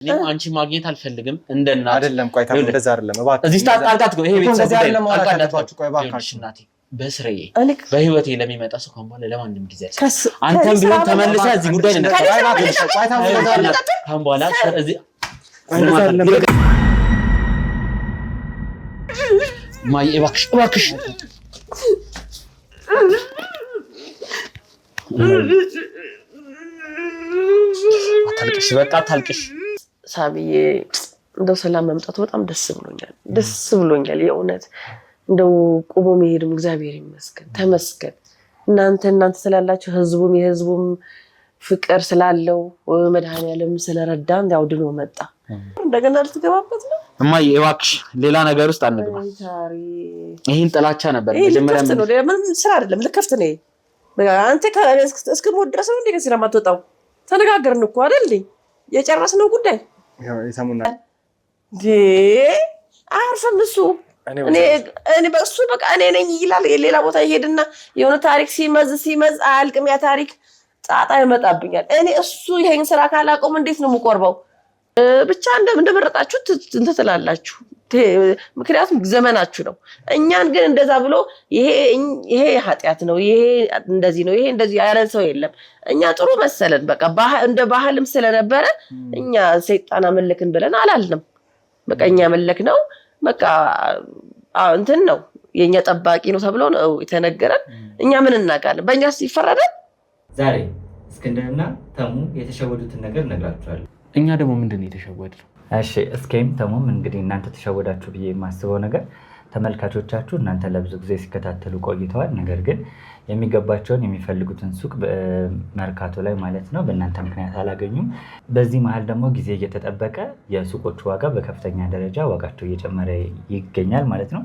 እኔም አንቺ ማግኘት አልፈልግም እንደናት አይደለም ቆይታ እንደዛ አይደለም እባክህ እዚህ ታጣልቃት ይሄ ቤተሰብ አልቃላታችሁ ቆይ እባካችሁ እናቴ በስሬ በህይወቴ ለሚመጣ ሰው ካምባለ ለማንንም ጊዜ አንተም ቢሆን ተመልሰ እዚህ ጉዳይ ነው ካምባላ እዚህ ማይ እባክሽ አታልቅሽ በቃ አታልቅሽ ሳቢዬ እንደው ሰላም መምጣቱ በጣም ደስ ብሎኛል የእውነት እንደው ቆሞ መሄድም እግዚአብሔር ይመስገን ተመስገን እናንተ ስላላችሁ የህዝቡም ፍቅር ስላለው መድኃኒዓለም ስለረዳን ያው ድኖ መጣ እንደገና ልትገባበት ነው እማዬ እባክሽ ሌላ ነገር ውስጥ አንግባ ይሄን ጥላቻ ነበር መጀመሪያ ምን ስራ አይደለም ልከፍት ነው አንተ እስከሞት ድረስ ነው እንዴ ከስራ ማትወጣው ተነጋገርን እኮ አይደል የጨረስነው ጉዳይ ይሰሙና አርፈም እሱ እኔ በእሱ በቃ እኔ ነኝ ይላል የሌላ ቦታ ይሄድና የሆነ ታሪክ ሲመዝ አያልቅም ያ ታሪክ ጣጣ ይመጣብኛል እኔ እሱ ይሄን ስራ ካላቆም እንዴት ነው የምቆርበው ብቻ እንደመረጣችሁ እንትላላችሁ ምክንያቱም ዘመናችሁ ነው እኛን ግን እንደዛ ብሎ ይሄ ኃጢያት ነው ይሄ እንደዚህ ነው ይሄ እንደዚህ ያለን ሰው የለም እኛ ጥሩ መሰለን በቃ እንደ ባህልም ስለነበረ እኛ ሰይጣን አመለክን ብለን አላልንም በቃ እኛ መለክ ነው በቃ እንትን ነው የኛ ጠባቂ ነው ተብሎ ነው የተነገረን እኛ ምን እናቃለን በእኛስ ይፈረዳል ዛሬ እስክንድርና ተሙ የተሸወዱትን ነገር ነግራችኋለሁ እኛ ደግሞ ምንድነው የተሸወድነው እሺ እስኪም ተሙም እንግዲህ እናንተ ተሸወዳችሁ ብዬ የማስበው ነገር ተመልካቾቻችሁ እናንተ ለብዙ ጊዜ ሲከታተሉ ቆይተዋል ነገር ግን የሚገባቸውን የሚፈልጉትን ሱቅ መርካቶ ላይ ማለት ነው በእናንተ ምክንያት አላገኙም በዚህ መሃል ደግሞ ጊዜ እየተጠበቀ የሱቆቹ ዋጋ በከፍተኛ ደረጃ ዋጋቸው እየጨመረ ይገኛል ማለት ነው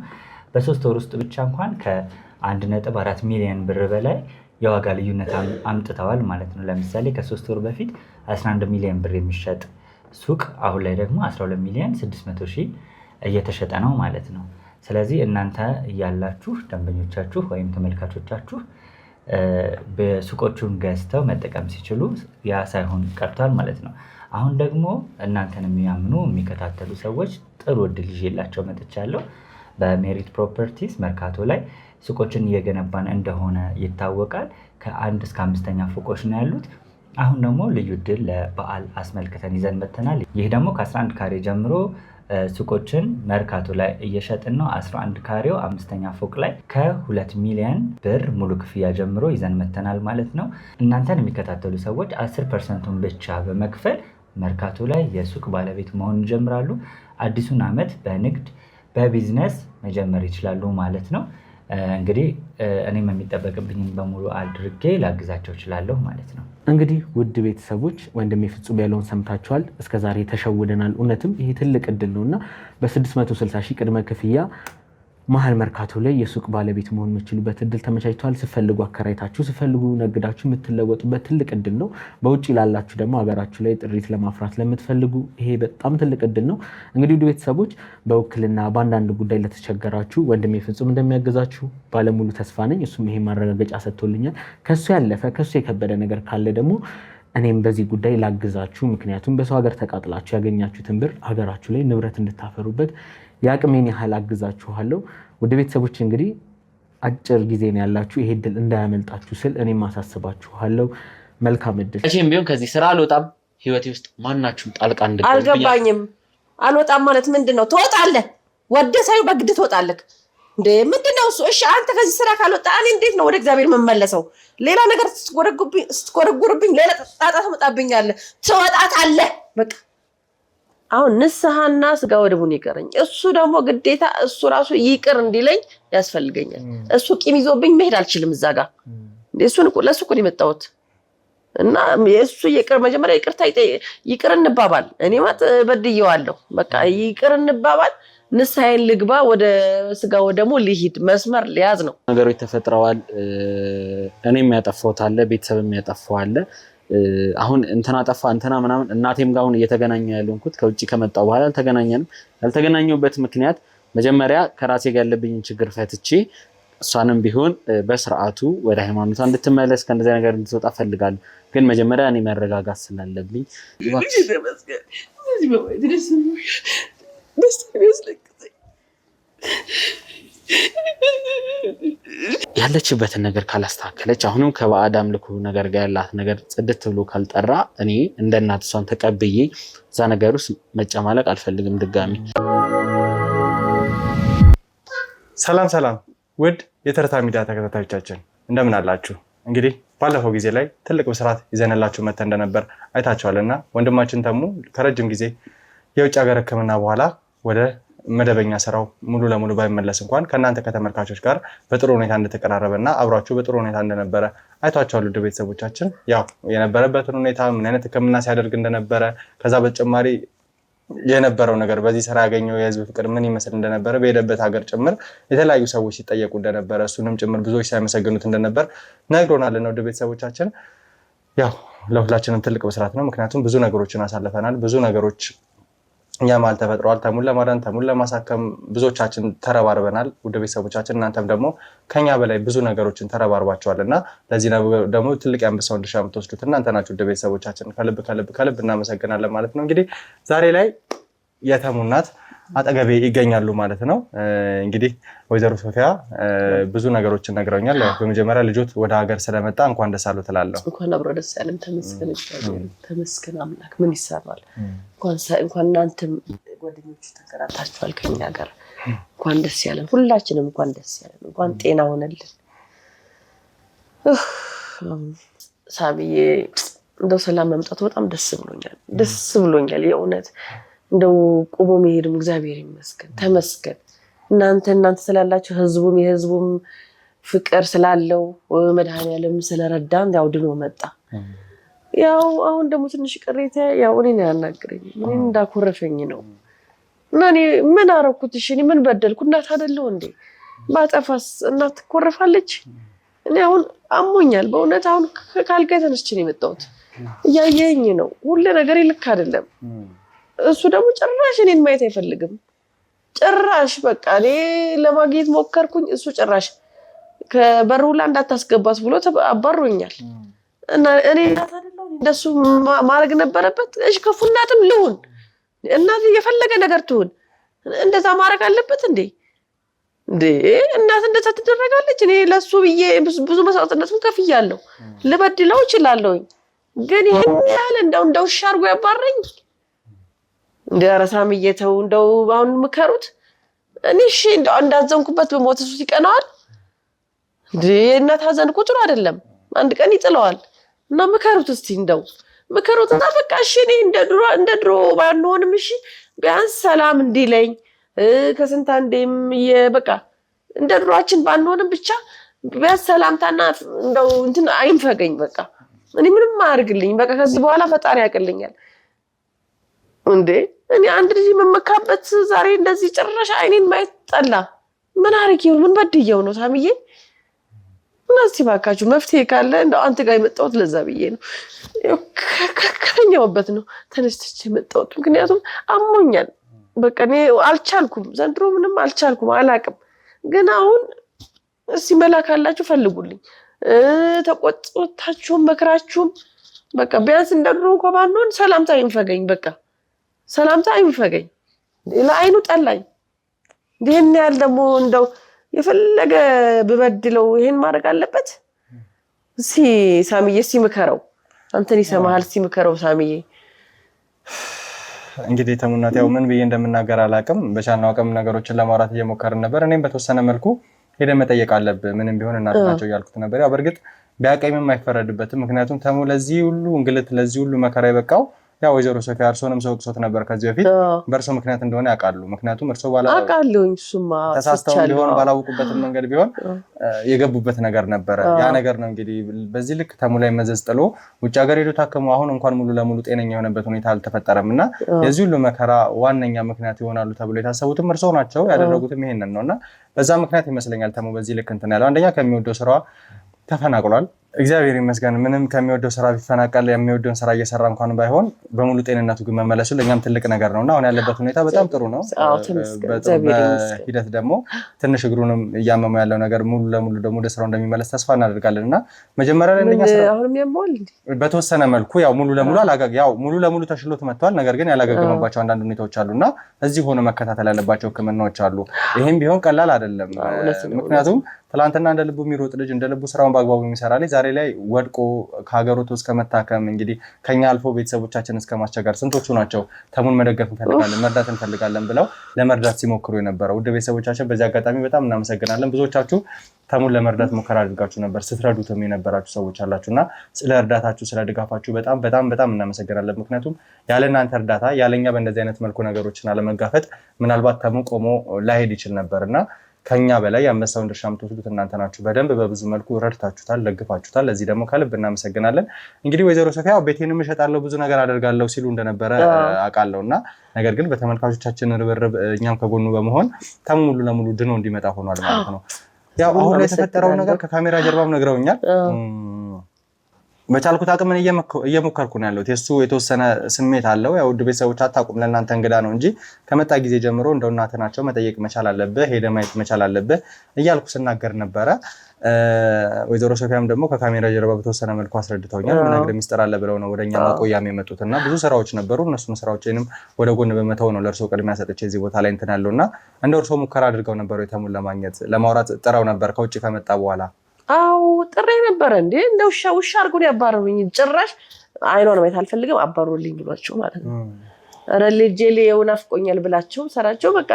በ3 ወር ውስጥ ብቻ እንኳን ከ1.4 ሚሊዮን ብር በላይ የዋጋ ልዩነት አምጥተዋል ማለት ነው ለምሳሌ ከ3 ወር በፊት 11 ሚሊዮን ብር የሚሸጥ ሱቅ አሁን ላይ ደግሞ 12 ሚሊዮን 600 ሺህ እየተሸጠ ነው ማለት ነው ስለዚህ እናንተ ያላችሁ ደንበኞቻችሁ ወይም ተመልካቾቻችሁ በሱቆቹን ገዝተው መጠቀም ሲችሉ ያ ሳይሆን ቀርቷል ማለት ነው አሁን ደግሞ እናንተን የሚያምኑ የሚከታተሉ ሰዎች ጥሩ እድል ይዤላቸው መጥቻለሁ በሜሪት ፕሮፐርቲስ መርካቶ ላይ ሱቆችን እየገነባን እንደሆነ ይታወቃል ከ1 እስከ 5ኛ ፎቆች ነው ያሉት አሁን ደግሞ ልዩ እድል ለበዓል አስመልክተን ይዘን መተናል ይህ ደግሞ ከ11 ካሬ ጀምሮ ሱቆችን መርካቶ ላይ እየሸጥን ነው 11 ካሬው 5ኛ ፎቅ ላይ ከ2 ሚሊዮን ብር ሙሉ ክፍያ ጀምሮ ይዘን መተናል ማለት ነው እናንተን የሚከታተሉ ሰዎች 10%ን ብቻ በመክፈል መርካቶ ላይ የሱቅ ባለቤት መሆን ይጀምራሉ አዲሱን ዓመት በንግድ በቢዝነስ መጀመር ይችላሉ ማለት ነው እንግዲህ እኔም የሚጠበቅብኝን በሙሉ አድርጌ ላግዛቸው እችላለሁ ማለት ነው እንግዲህ ውድ ቤተሰቦች ወንድሜ ፍጹም ያለውን ሰምታችኋል እስከዛሬ ተሸውደናል እውነትም ይሄ ትልቅ እድል ነውና በ660 ሺህ ቅድመ ክፍያ መሃል መርካቶ ላይ የሱቅ ባለቤት መሆን የምትችሉበት እድል ተመቻችቷል ሲፈልጉ አከራይታችሁ ሲፈልጉ ነግዳችሁ የምትለወጡበት ትልቅ እድል ነው በውጪ ላላችሁ ደግሞ ሀገራችሁ ላይ ጥሪት ለማፍራት ለምትፈልጉ ይሄ በጣም ትልቅ እድል ነው እንግዲህ ውድ ቤተሰቦች በውክልና በአንዳንድ ጉዳይ ለተቸገራችሁ ወንድሜ ፍጹም እንደሚያገዛችሁ ባለሙሉ ተስፋ ነኝ እሱም ይሄ ማረጋገጫ ሰጥቶልኛል ከሱ ያለፈ ከሱ የከበደ ነገር ካለ ደግሞ እኔም በዚህ ጉዳይ ላግዛችሁ ምክንያቱም በሰው ሀገር ተቃጥላችሁ ያገኛችሁትን ብር ሀገራችሁ ላይ ንብረት እንድታፈሩበት ያቅሜን ያህል አግዛችኋለሁ ወደ ቤተሰቦች እንግዲህ አጭር ጊዜ ነው ያላችሁ ይሄ እድል እንዳያመልጣችሁ ስል እኔም ማሳስባችኋለሁ መልካም እድል እሺም ቢሆን ከዚህ ስራ አልወጣም ህይወቴ ውስጥ ማናችሁም ጣልቃ እንድትገቡ አልገባኝም አልወጣም ማለት ምንድነው ትወጣለህ ወደ ሳይው በግድ ትወጣለህ እንዴ ምንድነው እሱ እሺ አንተ ከዚህ ስራ ካልወጣ እኔ እንዴት ነው ወደ እግዚአብሔር መመለሰው ሌላ ነገር ስትጎረጉርብኝ ሌላ ጣጣ ተመጣብኛለህ ትወጣታለህ በቃ አሁን ንስሐና ስጋ ወደሙን ይቀርኝ እሱ ደግሞ ግዴታ እሱ ራሱ ይቅር እንዲለኝ ያስፈልገኛል እሱ ቂም ይዞብኝ መሄድ አልችልም እዛ ጋር እሱን ለሱ እኮ የመጣሁት እና እሱ ይቅር መጀመሪያ ይቅር እንባባል እኔ ማለት በድየዋለሁ በቃ ይቅር እንባባል ንስሐዬን ልግባ ወደ ስጋ ወደሙ ልሂድ መስመር ሊያዝ ነው ነገሮች ተፈጥረዋል እኔም ያጠፋሁት አለ ቤተሰብም ያጠፋው አለ አሁን እንትና ጠፋ እንትና ምናምን እናቴም ጋር አሁን እየተገናኘ ያለንኩት ከውጪ ከመጣው በኋላ አልተገናኘንም ያልተገናኘውበት ምክንያት መጀመሪያ ከራሴ ጋር ያለብኝን ችግር ፈትቼ እሷንም ቢሆን በስርዓቱ ወደ ሃይማኖቷ እንድትመለስ ከእንደዚህ ነገር እንድትወጣ ፈልጋለሁ ግን መጀመሪያ እኔ መረጋጋት ስላለብኝ ያለችበትን ነገር ካላስተካከለች አሁንም ከባዕድ አምልኮ ነገር ጋር ያላት ነገር ጽድት ብሎ ካልጠራ እኔ እንደ እናት እሷን ተቀብዬ እዛ ነገር ውስጥ መጨማለቅ አልፈልግም ድጋሚ። ሰላም ሰላም ውድ የተረታ ሚዲያ ተከታታዮቻችን እንደምን አላችሁ? እንግዲህ ባለፈው ጊዜ ላይ ትልቅ ብስራት ይዘንላችሁ መጥተን እንደነበር አይታችኋልና ወንድማችን ተሙ ከረጅም ጊዜ የውጭ ሀገር ሕክምና በኋላ ወደ መደበኛ ስራው ሙሉ ለሙሉ ባይመለስ እንኳን ከናንተ ከተመልካቾች ጋር በጥሩ ሁኔታ እንደተቀራረበና አብራችሁ በጥሩ ሁኔታ እንደነበረ አይታችኋል። ውድ ቤተሰቦቻችን ያው የነበረበትን ሁኔታ ምን አይነት ሕክምና ሲያደርግ እንደነበረ ከዛ በተጨማሪ የነበረው ነገር በዚህ ስራ ያገኘው የህዝብ ፍቅር ምን ይመስል እንደነበረ በሄደበት ሀገር ጭምር የተለያዩ ሰዎች ሲጠየቁ እንደነበረ እሱንም ጭምር ብዙዎች ሳይመሰግኑት እንደነበር ነግሮናል። ውድ ቤተሰቦቻችን ያው ለሁላችንም ትልቅ ብስራት ነው። ምክንያቱም ብዙ ነገሮችን አሳልፈናል። ብዙ ነገሮች እኛ ማለት ተፈጥሯል። ተሙን ለማዳን ተሙን ለማሳከም ብዙዎቻችን ተረባርበናል። ውድ ቤተሰቦቻችን እናንተም ደግሞ ከኛ በላይ ብዙ ነገሮችን ተረባርባችኋልና ለዚህ ደግሞ ትልቅ የአንበሳውን ድርሻ የምትወስዱት እናንተ ናችሁ። ውድ ቤተሰቦቻችን ከልብ ከልብ ከልብ እናመሰግናለን ማለት ነው። እንግዲህ ዛሬ ላይ የተሙ እናት አጠገቤ ይገኛሉ ማለት ነው። እንግዲህ ወይዘሮ ሶፊያ ብዙ ነገሮችን ነግረውኛል። በመጀመሪያ ልጆት ወደ ሀገር ስለመጣ እንኳን ደስ አለው ትላለሁ። እንኳን አብሮ ደስ ያለን። ተመስገን እግዚአብሔር ተመስገን አምላክ። ምን ይሰራል? እንኳን እናንተም ጓደኞቹ ተከራታችኋል ከኛ ጋር እንኳን ደስ ያለን። ሁላችንም እንኳን ደስ ያለን። እንኳን ጤና ሆነልን። ሳሚዬ እንደው ሰላም መምጣቱ በጣም ደስ ብሎኛል የእውነት እንደው ቆሞ መሄድም እግዚአብሔር ይመስገን ተመስገን። እናንተ ስላላችሁ ህዝቡም የህዝቡም ፍቅር ስላለው መድኃኔዓለም ስለረዳን ያው ድኖ መጣ። ያው አሁን ደግሞ ትንሽ ቅሬታ ያው እኔን ያናግረኝ ምን እንዳኮረፈኝ ነው። እና እኔ ምን አረኩት? እሺ እኔ ምን በደልኩ? እናት አይደለሁ እንዴ? ባጠፋስ እናት ትኮረፋለች? እኔ አሁን አሞኛል በእውነት አሁን ካልጋይ ተነስቼ ነው የመጣሁት። እያየኝ ነው ሁሉ ነገር ልክ አይደለም። እሱ ደግሞ ጭራሽ እኔን ማየት አይፈልግም። ጭራሽ በቃ እኔ ለማግኘት ሞከርኩኝ። እሱ ጭራሽ ከበሩ ላይ እንዳታስገባት ብሎ አባሮኛል። እና እኔ እናት አይደለሁ እንደሱ ማድረግ ነበረበት። እሺ ከፉ እናትም ልሁን እናት የፈለገ ነገር ትሁን እንደዛ ማድረግ አለበት እንዴ? እናት እንደዛ ትደረጋለች? እኔ ለሱ ብዬ ብዙ መስዋዕትነትም ከፍያለሁ። ልበድለው እችላለሁኝ። ግን ይሄን ያህል እንደው ውሻ አድርጎ ያባረኝ እንደ ረሳም እየተው እንደው አሁን ምከሩት። እኔ እሺ እንደው እንዳዘንኩበት በሞተሱ ይቀናዋል እንዴ? እናት ሀዘን ቁጥሩ አይደለም አንድ ቀን ይጥለዋል። እና ምከሩት እስቲ እንደው ምከሩትና በቃ እሺ እኔ እንደ ድሮ ባንሆንም እሺ ቢያንስ ሰላም እንዲለኝ ከስንት አንዴም በቃ እንደ ድሮአችን ባንሆንም ብቻ ቢያንስ ሰላምታና እንደው እንትን አይንፈገኝ። በቃ እኔ ምንም አያርግልኝ። በቃ ከዚህ በኋላ ፈጣሪ ያቅልኛል እንዴ። እኔ አንድ ልጅ መመካበት ዛሬ እንደዚህ ጭራሽ አይኔን ማየት ጠላ። ምን አርጊው? ምን በድየው ነው ሳሚዬ? እናስቲ ባካችሁ መፍትሄ ካለ እንደው አንተ ጋር የመጣሁት ለዛ ብዬ ነው። ከኛውበት ነው ተነስተች የመጣሁት። ምክንያቱም አሞኛል። በቃ እኔ አልቻልኩም። ዘንድሮ ምንም አልቻልኩም። አላቅም። ግን አሁን እስቲ መላ ካላችሁ ፈልጉልኝ። ተቆጥታችሁም መክራችሁም በቃ ቢያንስ እንደድሮ እንኳን ባንሆን ሰላምታ ይንፈገኝ። በቃ ሰላምታ አይንፈገኝ። ለአይኑ ጠላኝ። ይሄን ያህል ደግሞ እንደው የፈለገ ብበድለው ይሄን ማድረግ አለበት? እስቲ ሳሚዬ እስቲ ምከረው። አንተን ይሰማሃል። እስቲ ምከረው ሳሚዬ። እንግዲህ ተሙናት ያው ምን ብዬ እንደምናገር አላቅም። በቻልነው አቅም ነገሮችን ለማውራት እየሞከርን ነበር። እኔም በተወሰነ መልኩ ሄደን መጠየቅ አለብህ ምንም ቢሆን እናት ናቸው እያልኩት ነበር። ያው በእርግጥ ቢያቀኝም አይፈረድበትም። ምክንያቱም ተሙ ለዚህ ሁሉ እንግልት ለዚህ ሁሉ መከራ ይበቃው ያው ወይዘሮ ሶፊያ እርሶንም ሰው ቅሶት ነበር ከዚህ በፊት በእርሶ ምክንያት እንደሆነ ያውቃሉ። ምክንያቱም እርሶ አውቃለሁኝ እሱማ ተሳስተው ቢሆን ባላወቁበትም መንገድ ቢሆን የገቡበት ነገር ነበረ። ያ ነገር ነው እንግዲህ በዚህ ልክ ተሙ ላይ መዘዝ ጥሎ ውጭ ሀገር ሄዶ ታከሙ አሁን እንኳን ሙሉ ለሙሉ ጤነኛ የሆነበት ሁኔታ አልተፈጠረምና የዚህ ሁሉ መከራ ዋነኛ ምክንያት ይሆናሉ ተብሎ የታሰቡትም እርሶ ናቸው። ያደረጉትም ይሄንን ነውና በዛ ምክንያት ይመስለኛል ተሙ በዚህ ልክ እንትን ያለው አንደኛ ከሚወደው ስራዋ ተፈናቅሏል። እግዚአብሔር ይመስገን ምንም ከሚወደው ስራ ቢፈናቀል የሚወደውን ስራ እየሰራ እንኳን ባይሆን በሙሉ ጤንነቱ ግን መመለሱ ለኛም ትልቅ ነገር ነውና አሁን ያለበት ሁኔታ በጣም ጥሩ ነው። በሂደት ደግሞ ትንሽ እግሩንም እያመመው ያለው ነገር ሙሉ ለሙሉ ደግሞ ወደ ስራው እንደሚመለስ ተስፋ እናደርጋለንና መጀመሪያ ላይ እንደኛ ስራ አሁንም ያመዋል በተወሰነ መልኩ ያው ሙሉ ለሙሉ ተሽሎት መጥቷል። ነገር ግን ያላገገመባቸው አንዳንድ ሁኔታዎች አሉና እዚህ ሆነ መከታተል ያለባቸው ህክምናዎች አሉ። ይሄም ቢሆን ቀላል አይደለም። ምክንያቱም ትላንትና እንደ ልቡ የሚሮጥ ልጅ እንደ ልቡ ስራውን በአግባቡ የሚሰራ ልጅ ዛሬ ላይ ወድቆ ከሀገሮቱ እስከ መታከም እንግዲህ ከኛ አልፎ ቤተሰቦቻችን እስከ ማስቸገር ስንቶቹ ናቸው ተሙን መደገፍ እንፈልጋለን መርዳት እንፈልጋለን ብለው ለመርዳት ሲሞክሩ የነበረው። ውድ ቤተሰቦቻችን በዚህ አጋጣሚ በጣም እናመሰግናለን። ብዙዎቻችሁ ተሙን ለመርዳት ሙከራ አድርጋችሁ ነበር፣ ስትረዱትም የነበራችሁ ሰዎች አላችሁና ስለ እርዳታችሁ ስለ ድጋፋችሁ በጣም በጣም በጣም እናመሰግናለን። ምክንያቱም ያለ እናንተ እርዳታ ያለኛ በእንደዚህ አይነት መልኩ ነገሮችን አለመጋፈጥ ምናልባት ተሙ ቆሞ ላይሄድ ይችል ነበርና ከኛ በላይ የአንበሳውን ድርሻ የምትወስዱት እናንተ ናችሁ። በደንብ በብዙ መልኩ ረድታችሁታል፣ ደግፋችሁታል። ለዚህ ደግሞ ከልብ እናመሰግናለን። እንግዲህ ወይዘሮ ሶፊያ ቤቴንም እሸጣለሁ ብዙ ነገር አደርጋለሁ ሲሉ እንደነበረ አውቃለሁና ነገር ግን በተመልካቾቻችን ርብርብ እኛም ከጎኑ በመሆን ተሙ ሙሉ ለሙሉ ድኖ እንዲመጣ ሆኗል ማለት ነው። ያው አሁን ላይ የተፈጠረው ነገር ከካሜራ ጀርባም ነግረውኛል። በቻልኩት አቅም እየሞከርኩ ነው ያለሁት። የሱ የተወሰነ ስሜት አለው። ያው ውድ ቤተሰቦች አታውቁም፣ ለእናንተ እንግዳ ነው እንጂ ከመጣ ጊዜ ጀምሮ እንደው እናት ናቸው መጠየቅ መቻል አለብህ፣ ሄደ ማየት መቻል አለብህ እያልኩ ስናገር ነበረ። ወይዘሮ ሶፊያም ደግሞ ከካሜራ ጀርባ በተወሰነ መልኩ አስረድተውኛል። ምን ነገር ሚስጥር አለ ብለው ነው ወደኛ ማቆያም የመጡትና ብዙ ስራዎች ነበሩ። እነሱን ስራዎችንም ወደ ጎን በመተው ነው ለእርሶ ቅድሚያ ሰጥቼ እዚህ ቦታ ላይ እንትን ያለውና እንደ እርሶ ሙከራ አድርገው ነበር የተሙን ለማግኘት ለማውራት ጥረው ነበር ከውጭ ከመጣ በኋላ? አው ጥሬ ነበር እንዴ እንደ ውሻ አርጎ ያባረሩኝ። ጭራሽ አይኗን ማየት አልፈልግም አባሩልኝ ብሏቸው ማለት ነው። አረ ልጄ ሊየው ናፍቆኛል ብላቸው ሰራቸው። በቃ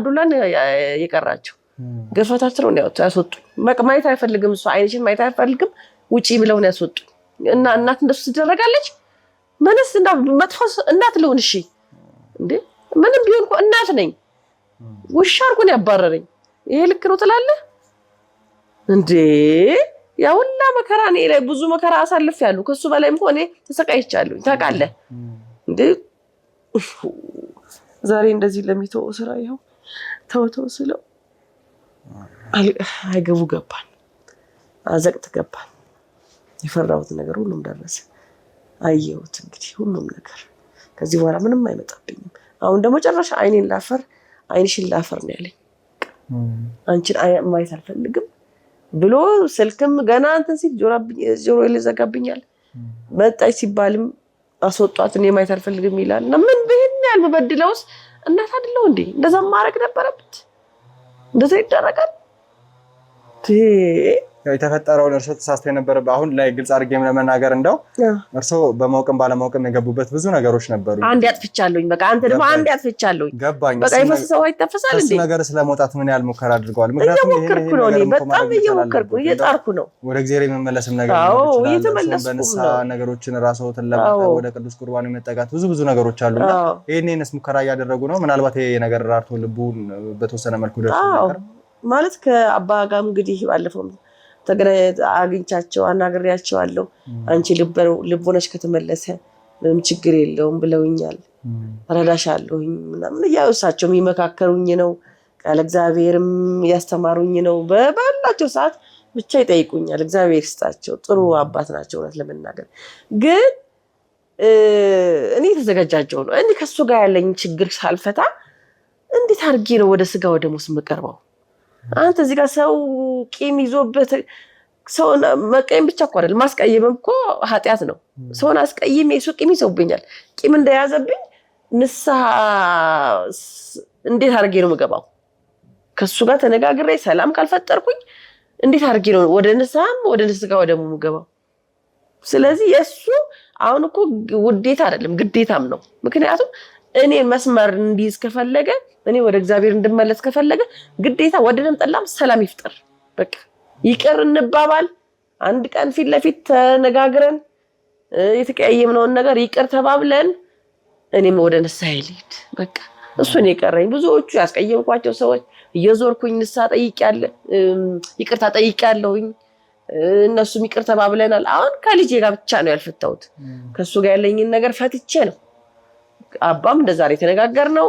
ዱላን የቀራቸው ገፈታቸው ነው ያስወጡ። ማየት አይፈልግም እሱ አይንሽን ማየት አይፈልግም ውጪ ብለው ነው ያስወጡ። እና እናት እንደሱ ትደረጋለች? ምንስ እንዳ መጥፎ እናት ልሁን? እሺ እንዴ ምንም ቢሆን እኮ እናት ነኝ። ውሻ አርጎ ያባረረኝ ይሄ ልክ ነው ትላለህ እንዴ? ያውላ መከራ እኔ ላይ ብዙ መከራ አሳልፌያለሁ። ከሱ በላይም እኮ እኔ ተሰቃይቻለሁ ታውቃለህ እንዴ? ዛሬ እንደዚህ ለሚተው ስራ ይኸው ተወተው ስለው አይገቡ ገባን፣ አዘቅት ገባን። የፈራሁት ነገር ሁሉም ደረሰ። አየሁት እንግዲህ ሁሉም ነገር። ከዚህ በኋላ ምንም አይመጣብኝም። አሁን ደግሞ ጨረሻ አይንሽን ላፈር ነው ያለኝ። አንቺን ማየት አልፈልግም ብሎ ስልክም ገና እንትን ሲል ጆሮ ይዘጋብኛል። መጣች ሲባልም አስወጧት። እኔ ማየት አልፈልግም ይላል። እና ምን በህን ያል በበድለውስ እናት አይደለው እንዴ? እንደዛ ማድረግ ነበረበት? እንደዛ ይደረጋል? የተፈጠረውን እርሶ ተሳስቶ የነበረበት አሁን ላይ ግልጽ አድርጌም ለመናገር እንደው እርሶ በማወቅም ባለማወቅም የገቡበት ብዙ ነገሮች ነበሩ። አንድ ያጥፍቻለሁኝ። በቃ አንተ ደግሞ አንድ ያጥፍቻለሁኝ። ገባኝ። በቃ ይፈሰሰው አይተፈሳል እንዴ? እሱ ነገር ስለመውጣት ምን ያህል ሙከራ አድርገዋል? ምክንያቱም እየሞከርኩ ነው እኔ በጣም እየሞከርኩ እየጣርኩ ነው። ወደ እግዚአብሔር የመመለስም ነገር ነው። በንስሐ ነገሮችን ራስዎትን ለማጠብ ወደ ቅዱስ ቁርባን የመጠጋት ብዙ ነገሮች አሉና ይሄንንስ ሙከራ እያደረጉ ነው። ምናልባት ይሄ ነገር ራርቶ ልቡን በተወሰነ መልኩ ደርሶ ነበር ማለት ከአባ ጋም እንግዲህ ባለፈው አግኝቻቸው አናግሬያቸዋለሁ። አንቺ ልቦነሽ ከተመለሰ ምንም ችግር የለውም ብለውኛል። ረዳሻለሁኝ ምናምን እያወሳቸው የሚመካከሩኝ ነው። ቃል እግዚአብሔርም ያስተማሩኝ ነው። በባላቸው ሰዓት ብቻ ይጠይቁኛል። እግዚአብሔር ይስጣቸው፣ ጥሩ አባት ናቸው። እውነት ለመናገር ግን እኔ የተዘጋጃቸው ነው። እኔ ከሱ ጋር ያለኝ ችግር ሳልፈታ እንዴት አድርጌ ነው ወደ ስጋ ወደ ሙስ የምቀርበው? አንተ እዚህ ጋር ሰው ቂም ይዞበት ሰው መቀየም ብቻ እኮ አይደል፣ ማስቀየምም እኮ ኃጢአት ነው። ሰውን አስቀይሜ እሱ ቂም ይዘውብኛል። ቂም እንደያዘብኝ ንስሐ እንዴት አድርጌ ነው የምገባው? ከሱ ጋር ተነጋግሬ ሰላም ካልፈጠርኩኝ እንዴት አድርጌ ነው ወደ ንስሐም ወደ ንስጋ ወደ ደሙ የምገባው? ስለዚህ የሱ አሁን እኮ ውዴታ አይደለም ግዴታም ነው። ምክንያቱም እኔ መስመር እንዲይዝ ከፈለገ እኔ ወደ እግዚአብሔር እንድመለስ ከፈለገ ግዴታ ወደንም ጠላም ሰላም ይፍጠር። በቃ ይቅር እንባባል። አንድ ቀን ፊት ለፊት ተነጋግረን የተቀያየምነውን ነገር ይቅር ተባብለን እኔም ወደ ንስሐ ልሂድ። በቃ እሱ ነው የቀረኝ። ብዙዎቹ ያስቀየምኳቸው ሰዎች እየዞርኩኝ ንስሐ ጠይቄያለሁ፣ ይቅርታ ጠይቄያለሁኝ። እነሱም ይቅር ተባብለናል። አሁን ከልጄ ጋር ብቻ ነው ያልፈታሁት። ከሱ ጋር ያለኝን ነገር ፈትቼ ነው አባም እንደዛሬ ተነጋገርነው።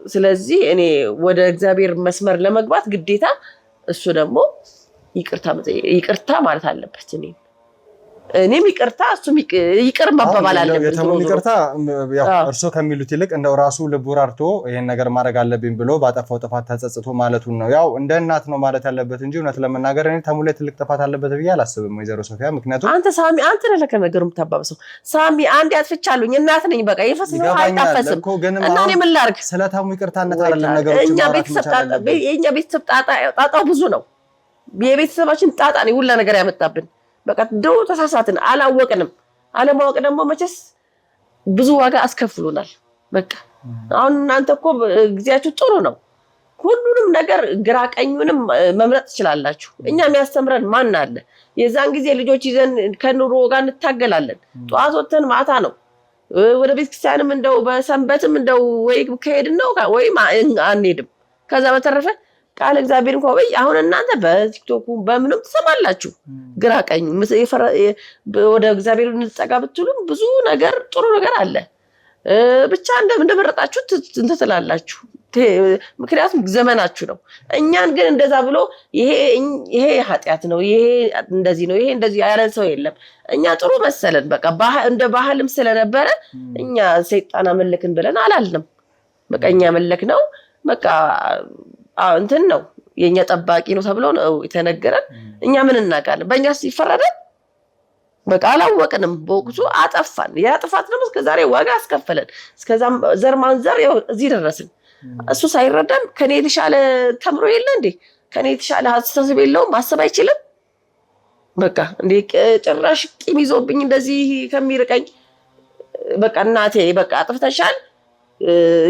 ስለዚህ እኔ ወደ እግዚአብሔር መስመር ለመግባት ግዴታ እሱ ደግሞ ይቅርታ ማለት አለበት። እኔም ይቅርታ እሱም ይቅር መባባል አለበት። የተሙም ይቅርታ ያው እርሶ ከሚሉት ይልቅ እንደው ራሱ ልቡ ራርቶ ይሄን ነገር ማድረግ አለብኝ ብሎ ባጠፋው ጥፋት ተጸጽቶ ማለቱን ነው። ያው እንደ እናት ነው ማለት ያለበት እንጂ እውነት ለመናገር እኔ ተሙ ላይ ትልቅ ጥፋት አለበት ብዬ አላስብም ወይዘሮ ሶፊያ። ምክንያቱም አንተ ነህ ነገሩን የምታባብሰው። ሳሚ አንድ ያጥፍቻለሁኝ እናት ነኝ በቃ የፈሰሰው አይጣፈስም እና እኔ ምን ላድርግ? ስለ ተሙ ይቅርታነት አይደለም ነገሮች የኛ ቤተሰብ ጣጣው ብዙ ነው። የቤተሰባችን ጣጣ ነው ሁላ ነገር ያመጣብን። በቃ ድሮ ተሳሳትን አላወቅንም። አለማወቅ ደግሞ መቼስ ብዙ ዋጋ አስከፍሉናል። በቃ አሁን እናንተ እኮ ጊዜያችሁ ጥሩ ነው። ሁሉንም ነገር ግራ ቀኙንም መምረጥ ትችላላችሁ። እኛ የሚያስተምረን ማን አለ? የዛን ጊዜ ልጆች ይዘን ከኑሮ ጋር እንታገላለን። ጠዋት ወተን ማታ ነው ወደ ቤተክርስቲያንም እንደው በሰንበትም እንደው ወይ ከሄድን ነው ወይ አንሄድም። ከዛ በተረፈ ቃል እግዚአብሔር እንኳን አሁን እናንተ በቲክቶክ በምንም ትሰማላችሁ። ግራ ቀኝ ወደ እግዚአብሔር እንጠጋ ብትሉም ብዙ ነገር ጥሩ ነገር አለ። ብቻ እንደመረጣችሁ እንትን ትላላችሁ። ምክንያቱም ዘመናችሁ ነው። እኛን ግን እንደዛ ብሎ ይሄ ኃጢአት ነው፣ ይሄ እንደዚህ ነው፣ ይሄ እንደዚህ ያለን ሰው የለም። እኛ ጥሩ መሰለን። በቃ እንደ ባህልም ስለነበረ እኛ ሰይጣን አመለክን ብለን አላልንም። በቃ እኛ መለክ ነው በቃ እንትን ነው የኛ ጠባቂ ነው ተብሎ ነው የተነገረን። እኛ ምን እናውቃለን? በእኛስ ይፈረዳል? በቃ አላወቅንም። በወቅቱ አጠፋን። ያ ጥፋት ደግሞ እስከዛሬ ዋጋ አስከፈለን። እስከዛም ዘር ማንዘር እዚህ ደረስን። እሱ ሳይረዳን ከኔ የተሻለ ተምሮ የለ እንዴ? ከኔ የተሻለ አስተሳሰብ የለውም? ማሰብ አይችልም? በቃ እንዴ ጭራሽ ቂም ይዞብኝ እንደዚህ ከሚርቀኝ በቃ እናቴ በቃ አጥፍተሻል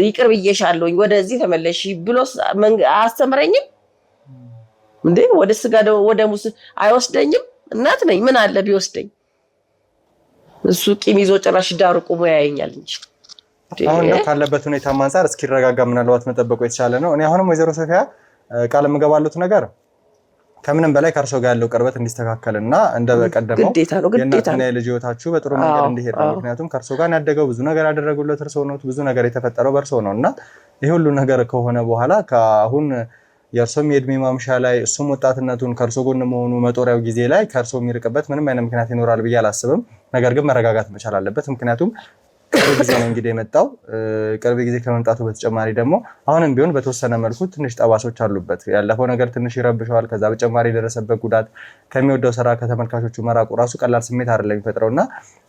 ይቅር ብዬሻለሁኝ ወደዚህ ተመለሺ ብሎ አስተምረኝም እንዴ? ወደ ስጋ ወደ ሙስ አይወስደኝም? እናት ነኝ ምን አለ ቢወስደኝ? እሱ ቂም ይዞ ጭራሽ ዳር ቆሞ ያየኛል እንጂ አሁን ነው ካለበት ሁኔታ አንፃር እስኪረጋጋ ምናልባት መጠበቁ የተሻለ ነው። እኔ አሁንም ወይዘሮ ሶፊያ ቃል የምገባሉት ነገር ከምንም በላይ ከእርሶ ጋር ያለው ቅርበት እንዲስተካከልና እንደበቀደመው የእናትና የልጅ ህይወታችሁ በጥሩ መንገድ እንዲሄድ ነው። ምክንያቱም ከእርሶ ጋር ያደገው ብዙ ነገር ያደረጉለት እርሶ ነው። ብዙ ነገር የተፈጠረው በእርሶ ነው እና ይሄ ሁሉ ነገር ከሆነ በኋላ ከአሁን የእርሶም የእድሜ ማምሻ ላይ እሱም ወጣትነቱን ከእርሶ ጎን መሆኑ መጦሪያው ጊዜ ላይ ከእርሶ የሚርቅበት ምንም አይነት ምክንያት ይኖራል ብዬ አላስብም። ነገር ግን መረጋጋት መቻል አለበት። ምክንያቱም ቅርብ ጊዜ ነው እንግዲህ የመጣው። ቅርብ ጊዜ ከመምጣቱ በተጨማሪ ደግሞ አሁንም ቢሆን በተወሰነ መልኩ ትንሽ ጠባሶች አሉበት። ያለፈው ነገር ትንሽ ይረብሸዋል። ከዛ በተጨማሪ የደረሰበት ጉዳት ከሚወደው ስራ ከተመልካቾቹ መራቁ ራሱ ቀላል ስሜት አይደለም የሚፈጥረውና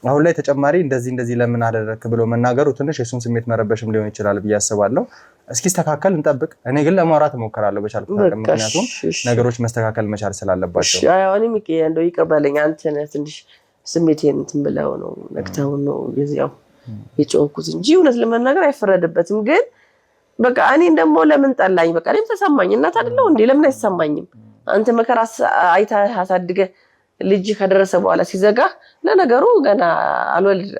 አሁን ላይ ተጨማሪ እንደዚህ ለምን አደረክ ብሎ መናገሩ ትንሽ የሱን ስሜት መረበሽም ሊሆን ይችላል ብዬ አስባለሁ። እስኪስተካከል እንጠብቅ። እኔ ግን ለማውራት እሞክራለሁ በቻልኩት አቅም፣ ምክንያቱም ነገሮች መስተካከል መቻል ስላለባቸው። አሁንም እንደው ይቅር በለኝ አንተ ትንሽ ስሜቴን እንትን ብለው ነው ነክተው ነው የዚያው የጮኩት እንጂ እውነት ለመናገር አይፈረድበትም። ግን በቃ እኔን ደግሞ ለምን ጠላኝ? በቃ እኔም ተሰማኝ። እናት አይደለሁ እንዴ? ለምን አይሰማኝም? አንተ መከራ አይተህ አሳድገህ ልጅ ከደረሰ በኋላ ሲዘጋ ለነገሩ ገና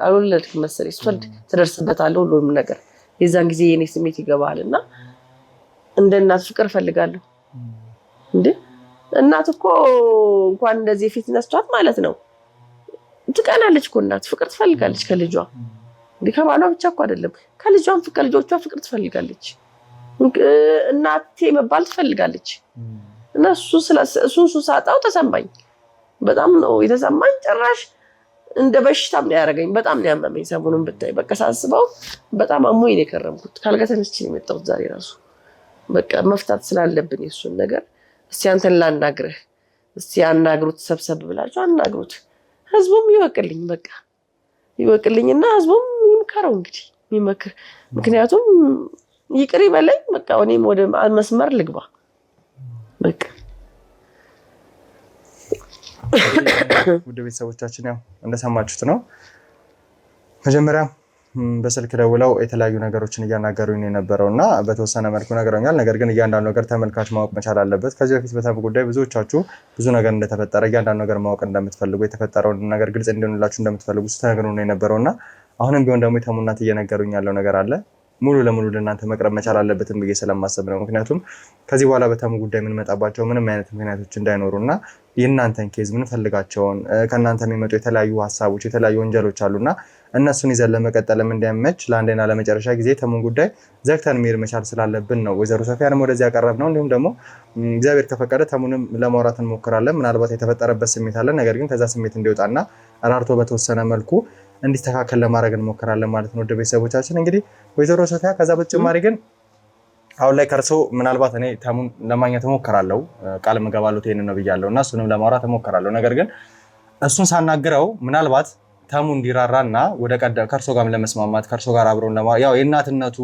አልወለድክም መሰለኝ ስትወልድ ትደርስበታለህ ሁሉንም ነገር። የዛን ጊዜ የኔ ስሜት ይገባልና እንደ እናት ፍቅር ፈልጋለሁ እንዴ። እናት እኮ እንኳን እንደዚህ ፊት ነስቷት ማለት ነው ትቀናለች እኮ እናት ፍቅር ትፈልጋለች ከልጇ። ከባሏ ብቻ እኮ አይደለም ከልጇም ከልጆቿ ፍቅር ትፈልጋለች። እናቴ መባል ትፈልጋለች። እና እሱን ሳጣው ተሰማኝ። በጣም ነው የተሰማኝ። ጭራሽ እንደ በሽታም ነው ያደረገኝ። በጣም ነው ያመመኝ። ሰሞኑን ብታይ በቃ ሳስበው በጣም አሞኝ ነው የከረምኩት። ካልጋ ተነስቼ ነው የመጣሁት ዛሬ ራሱ። በቃ መፍታት ስላለብን የሱን ነገር እስቲ አንተን ላናግርህ። እስቲ አናግሩት፣ ሰብሰብ ብላችሁ አናግሩት። ህዝቡም ይወቅልኝ፣ በቃ ይወቅልኝና ህዝቡም ይምከረው እንግዲህ ይመክር። ምክንያቱም ይቅር ይበለኝ በቃ እኔም ወደ መስመር ልግባ በቃ። ውድ ቤተሰቦቻችን ያው እንደሰማችሁት ነው። መጀመሪያ በስልክ ደውለው የተለያዩ ነገሮችን እያናገሩኝ የነበረው እና በተወሰነ መልኩ ነግረውኛል። ነገር ግን እያንዳንዱ ነገር ተመልካች ማወቅ መቻል አለበት። ከዚህ በፊት በተሙ ጉዳይ ብዙዎቻችሁ ብዙ ነገር እንደተፈጠረ እያንዳንዱ ነገር ማወቅ እንደምትፈልጉ የተፈጠረውን ነገር ግልጽ እንዲሆንላችሁ እንደምትፈልጉ ስትነግሩ ነው የነበረው እና አሁንም ቢሆን ደግሞ የተሙ እናት እየነገሩኝ ያለው ነገር አለ። ሙሉ ለሙሉ ለእናንተ መቅረብ መቻል አለበትም ብዬ ስለማሰብ ነው። ምክንያቱም ከዚህ በኋላ በተሙ ጉዳይ የምንመጣባቸው ምንም አይነት ምክንያቶች እንዳይኖሩ እና የእናንተን ኬዝ ምንፈልጋቸውን ከእናንተ የሚመጡ የተለያዩ ሀሳቦች የተለያዩ ወንጀሎች አሉና እነሱን ይዘን ለመቀጠልም እንዲያመች ለአንዴና ለመጨረሻ ጊዜ ተሙን ጉዳይ ዘግተን መሄድ መቻል ስላለብን ነው ወይዘሮ ሶፊያንም ወደዚህ ያቀረብነው። እንዲሁም ደግሞ እግዚአብሔር ከፈቀደ ተሙንም ለማውራት እንሞክራለን። ምናልባት የተፈጠረበት ስሜት አለ፣ ነገር ግን ከዛ ስሜት እንዲወጣና ራርቶ በተወሰነ መልኩ እንዲስተካከል ለማድረግ እንሞክራለን ማለት ነው። ወደ ቤተሰቦቻችን እንግዲህ ወይዘሮ ሶፊያ ከዛ በተጨማሪ ግን አሁን ላይ ከርሶ ምናልባት እኔ ተሙን ለማግኘት እሞክራለሁ፣ ቃል ምገባሉት ይሄንን ነው ብያለሁ እና እሱንም ለማውራት እሞክራለሁ። ነገር ግን እሱን ሳናግረው ምናልባት ተሙ እንዲራራና ወደ ቀደም ከርሶ ጋርም ለመስማማት ከርሶ ጋር አብሮን ያው የእናትነቱ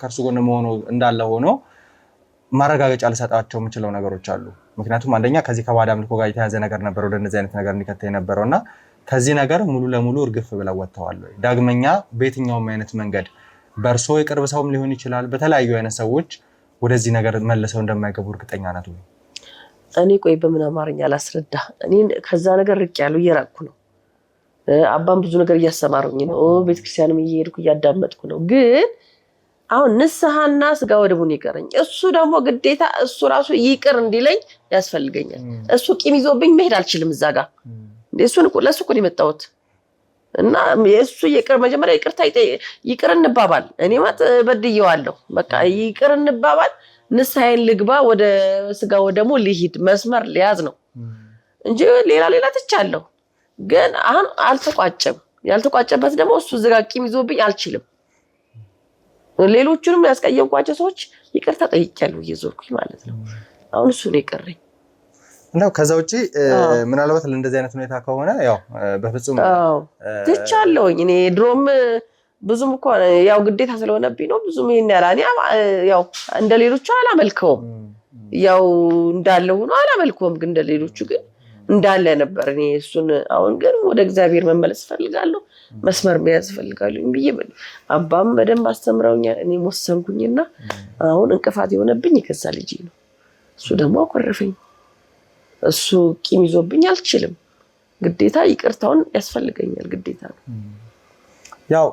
ከርሶ ጎን መሆኑ እንዳለ ሆኖ ማረጋገጫ ልሰጣቸው የምችለው ነገሮች አሉ። ምክንያቱም አንደኛ ከዚህ ከባዕድ አምልኮ ጋር የተያዘ ነገር ነበር ወደ እነዚህ አይነት ነገር እንዲከተ የነበረውና ከዚህ ነገር ሙሉ ለሙሉ እርግፍ ብለው ወጥተዋል። ዳግመኛ በየትኛውም አይነት መንገድ በእርሶ የቅርብ ሰውም ሊሆን ይችላል በተለያዩ አይነት ሰዎች ወደዚህ ነገር መልሰው እንደማይገቡ እርግጠኛ ናት ወይ? እኔ ቆይ በምን አማርኛ ላስረዳ? እኔ ከዛ ነገር ርቅ ያለው እየራቅኩ ነው። አባም ብዙ ነገር እያስተማሩኝ ነው። ቤተክርስቲያንም እየሄድኩ እያዳመጥኩ ነው። ግን አሁን ንስሐና ስጋ ወደሙን ይቀረኝ። እሱ ደግሞ ግዴታ እሱ ራሱ ይቅር እንዲለኝ ያስፈልገኛል። እሱ ቂም ይዞብኝ መሄድ አልችልም እዛ ጋር። እሱን ለሱ እኮ ነው የመጣሁት እና የእሱ ይቅር መጀመሪያ ይቅር እንባባል። እኔ ማለት በድዬዋለሁ። በቃ ይቅር እንባባል። ንስሐዬን ልግባ፣ ወደ ስጋ ወደሙ ልሂድ፣ መስመር ሊያዝ ነው እንጂ ሌላ ትቻለሁ። ግን አሁን አልተቋጨም። ያልተቋጨበት ደግሞ እሱ ዝጋ ቂም ይዞብኝ አልችልም። ሌሎቹንም ያስቀየምኳቸው ሰዎች ይቅርታ ጠይቄያለሁ እየዞርኩኝ ማለት ነው። አሁን እሱ ነው የቀረኝ። እንደው ከዛ ውጪ ምናልባት ለእንደዚህ አይነት ሁኔታ ከሆነ ያው በፍጹም ትቻለሁኝ። እኔ ድሮም ብዙም እኮ ያው ግዴታ ስለሆነብኝ ነው ብዙም ይሄን ያላኔ ያው እንደሌሎቹ አላመልከውም። ያው እንዳለ ሆኖ አላመልከውም። ግን እንደሌሎቹ ግን እንዳለ ነበር። እኔ እሱን አሁን ግን ወደ እግዚአብሔር መመለስ ፈልጋለሁ፣ መስመር መያዝ ፈልጋለሁ ብዬ አባም በደንብ አስተምረውኛል። እኔ ወሰንኩኝና አሁን እንቅፋት የሆነብኝ ከዛ ልጅ ነው። እሱ ደግሞ አኮረፈኝ። እሱ ቂም ይዞብኝ አልችልም። ግዴታ ይቅርታውን ያስፈልገኛል፣ ግዴታ ነው። ያው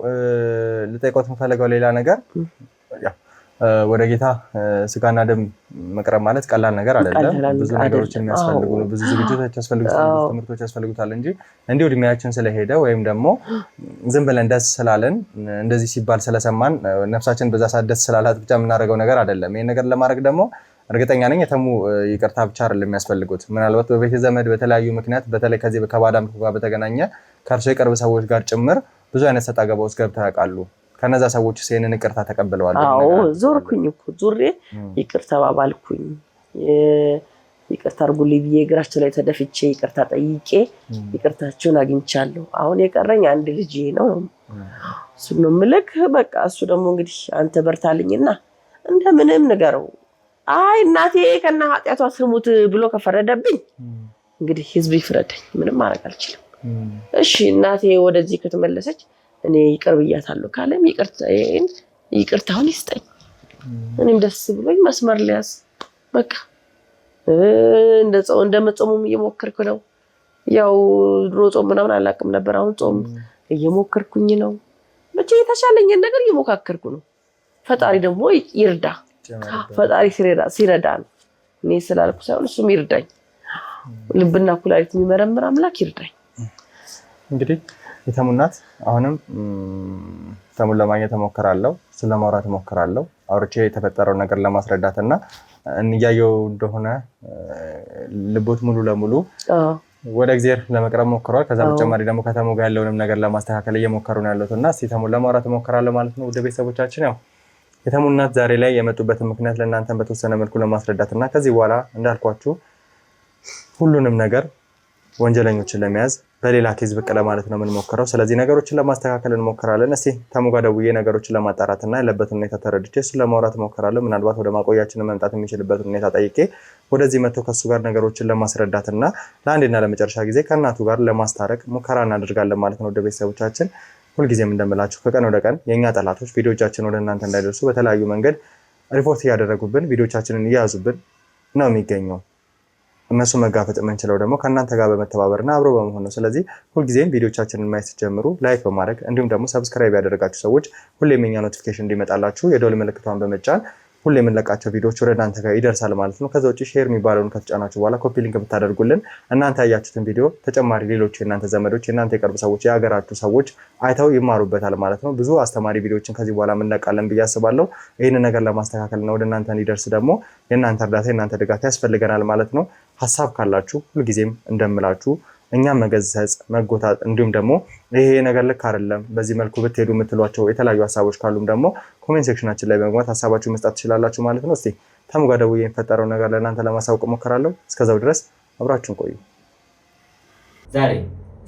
ልጠይቆት የምፈልገው ሌላ ነገር ያው ወደ ጌታ ስጋና ደም መቅረብ ማለት ቀላል ነገር አይደለም። ብዙ ነገሮች የሚያስፈልጉ ነው፣ ብዙ ዝግጅቶች ያስፈልጉታል፣ ትምህርቶች ያስፈልጉታል እንጂ እንዲሁ እድሜያችን ስለሄደ ወይም ደግሞ ዝም ብለን ደስ ስላለን እንደዚህ ሲባል ስለሰማን ነፍሳችን በዛ ሰዓት ደስ ስላላት ብቻ የምናደርገው ነገር አይደለም። ይሄን ነገር ለማድረግ ደግሞ እርግጠኛ ነኝ የተሙ ይቅርታ ብቻ አይደለም የሚያስፈልጉት። ምናልባት በቤተ ዘመድ በተለያዩ ምክንያት በተለይ ከዚህ ከባዕድ አምልኮ ጋር በተገናኘ ከእርሶ የቅርብ ሰዎች ጋር ጭምር ብዙ አይነት ሰጣ ገባ ውስጥ ገብተው ያውቃሉ። ከነዛ ሰዎች ይሄንን ይቅርታ ተቀብለዋል? አዎ ዞርኩኝ እኮ ዙሬ ይቅርታ ባባልኩኝ። ይቅርታ አድርጉልኝ ብዬ እግራቸው ላይ ተደፍቼ ይቅርታ ጠይቄ ይቅርታቸውን አግኝቻለሁ። አሁን የቀረኝ አንድ ልጅ ነው። እሱ ነው ምልክ በቃ እሱ ደግሞ እንግዲህ አንተ በርታልኝና እንደምንም ንገረው። አይ እናቴ ከና ኃጢያቷ ስሙት ብሎ ከፈረደብኝ እንግዲህ ህዝብ ይፍረደኝ፣ ምንም ማድረግ አልችልም። እሺ እናቴ ወደዚህ ከተመለሰች እኔ ይቅር ብያታለሁ ካለም ይቅርታውን ይስጠኝ። እኔም ደስ ብሎኝ መስመር ሊያዝ በቃ እንደመጾሙም እየሞከርኩ ነው። ያው ድሮ ጾም ምናምን አላውቅም ነበር። አሁን ጾም እየሞከርኩኝ ነው። መቼ የተሻለኝን ነገር እየሞካከርኩ ነው። ፈጣሪ ደግሞ ይርዳ። ፈጣሪ ሲረዳ ነው። እኔ ስላልኩ ሳይሆን እሱም ይርዳኝ። ልብና ኩላሊት የሚመረምር አምላክ ይርዳኝ። እንግዲህ የተሙ እናት አሁንም ተሙን ለማግኘት እሞክራለሁ፣ ስለማውራት እሞክራለሁ። አውርቼ የተፈጠረውን ነገር ለማስረዳት እና እያየው እንደሆነ ልቦት ሙሉ ለሙሉ ወደ እግዚአብሔር ለመቅረብ ሞክረዋል። ከዛ በተጨማሪ ደግሞ ከተሙ ጋር ያለውንም ነገር ለማስተካከል እየሞከሩ ነው ያሉት እና እስቲ ተሙን ለማውራት እሞክራለሁ ማለት ነው። ወደ ቤተሰቦቻችን ያው የተሙ እናት ዛሬ ላይ የመጡበትን ምክንያት ለእናንተን በተወሰነ መልኩ ለማስረዳት እና ከዚህ በኋላ እንዳልኳችሁ ሁሉንም ነገር ወንጀለኞችን ለመያዝ በሌላ ኬዝ ብቅ ለማለት ነው የምንሞክረው። ስለዚህ ነገሮችን ለማስተካከል እንሞክራለን። እስቲ ተሙ ጋር ደውዬ ነገሮችን ለማጣራትና ያለበትን ሁኔታ ተረድቼ እሱን ለማውራት እሞክራለሁ። ምናልባት ወደ ማቆያችን መምጣት የሚችልበትን ሁኔታ ጠይቄ ወደዚህ መጥቶ ከሱ ጋር ነገሮችን ለማስረዳትና ለአንዴና ለመጨረሻ ጊዜ ከእናቱ ጋር ለማስታረቅ ሙከራ እናደርጋለን ማለት ነው። ወደ ቤተሰቦቻችን ሁልጊዜም እንደምላችሁ ከቀን ወደ ቀን የእኛ ጠላቶች ቪዲዮቻችን ወደ እናንተ እንዳይደርሱ በተለያዩ መንገድ ሪፖርት እያደረጉብን ቪዲዮቻችንን እያያዙብን ነው የሚገኘው። እነሱ መጋፈጥ የምንችለው ደግሞ ከእናንተ ጋር በመተባበርና አብሮ በመሆን ነው። ስለዚህ ሁልጊዜም ቪዲዮቻችንን ማየት ስትጀምሩ ላይክ በማድረግ እንዲሁም ደግሞ ሰብስክራይብ ያደረጋችሁ ሰዎች ሁሌም የኛ ኖቲፊኬሽን እንዲመጣላችሁ የደወል ምልክቷን በመጫን ሁሌ የምንለቃቸው ቪዲዮዎች ወደ እናንተ ጋር ይደርሳል ማለት ነው። ከዛ ውጪ ሼር የሚባለውን ከተጫናችሁ በኋላ ኮፒ ሊንክ ብታደርጉልን እናንተ ያያችሁትን ቪዲዮ ተጨማሪ ሌሎች የእናንተ ዘመዶች የእናንተ የቅርብ ሰዎች የሀገራችሁ ሰዎች አይተው ይማሩበታል ማለት ነው። ብዙ አስተማሪ ቪዲዮዎችን ከዚህ በኋላ እንለቃለን ብዬ አስባለሁ። ይህንን ነገር ለማስተካከልና ወደ እናንተ እንዲደርስ ደግሞ የእናንተ እርዳታ የእናንተ ድጋፍ ያስፈልገናል ማለት ነው። ሀሳብ ካላችሁ ሁልጊዜም እንደምላችሁ እኛም መገሰጽ መጎታት እንዲሁም ደግሞ ይሄ ነገር ልክ አይደለም በዚህ መልኩ ብትሄዱ የምትሏቸው የተለያዩ ሀሳቦች ካሉም ደግሞ ኮሜንት ሴክሽናችን ላይ በመግባት ሀሳባችሁን መስጠት ትችላላችሁ ማለት ነው። እስቲ ተሙ ጋር ደውዬ የሚፈጠረው ነገር ለእናንተ ለማሳወቅ እሞክራለሁ። እስከዛው ድረስ አብራችሁን ቆዩ። ዛሬ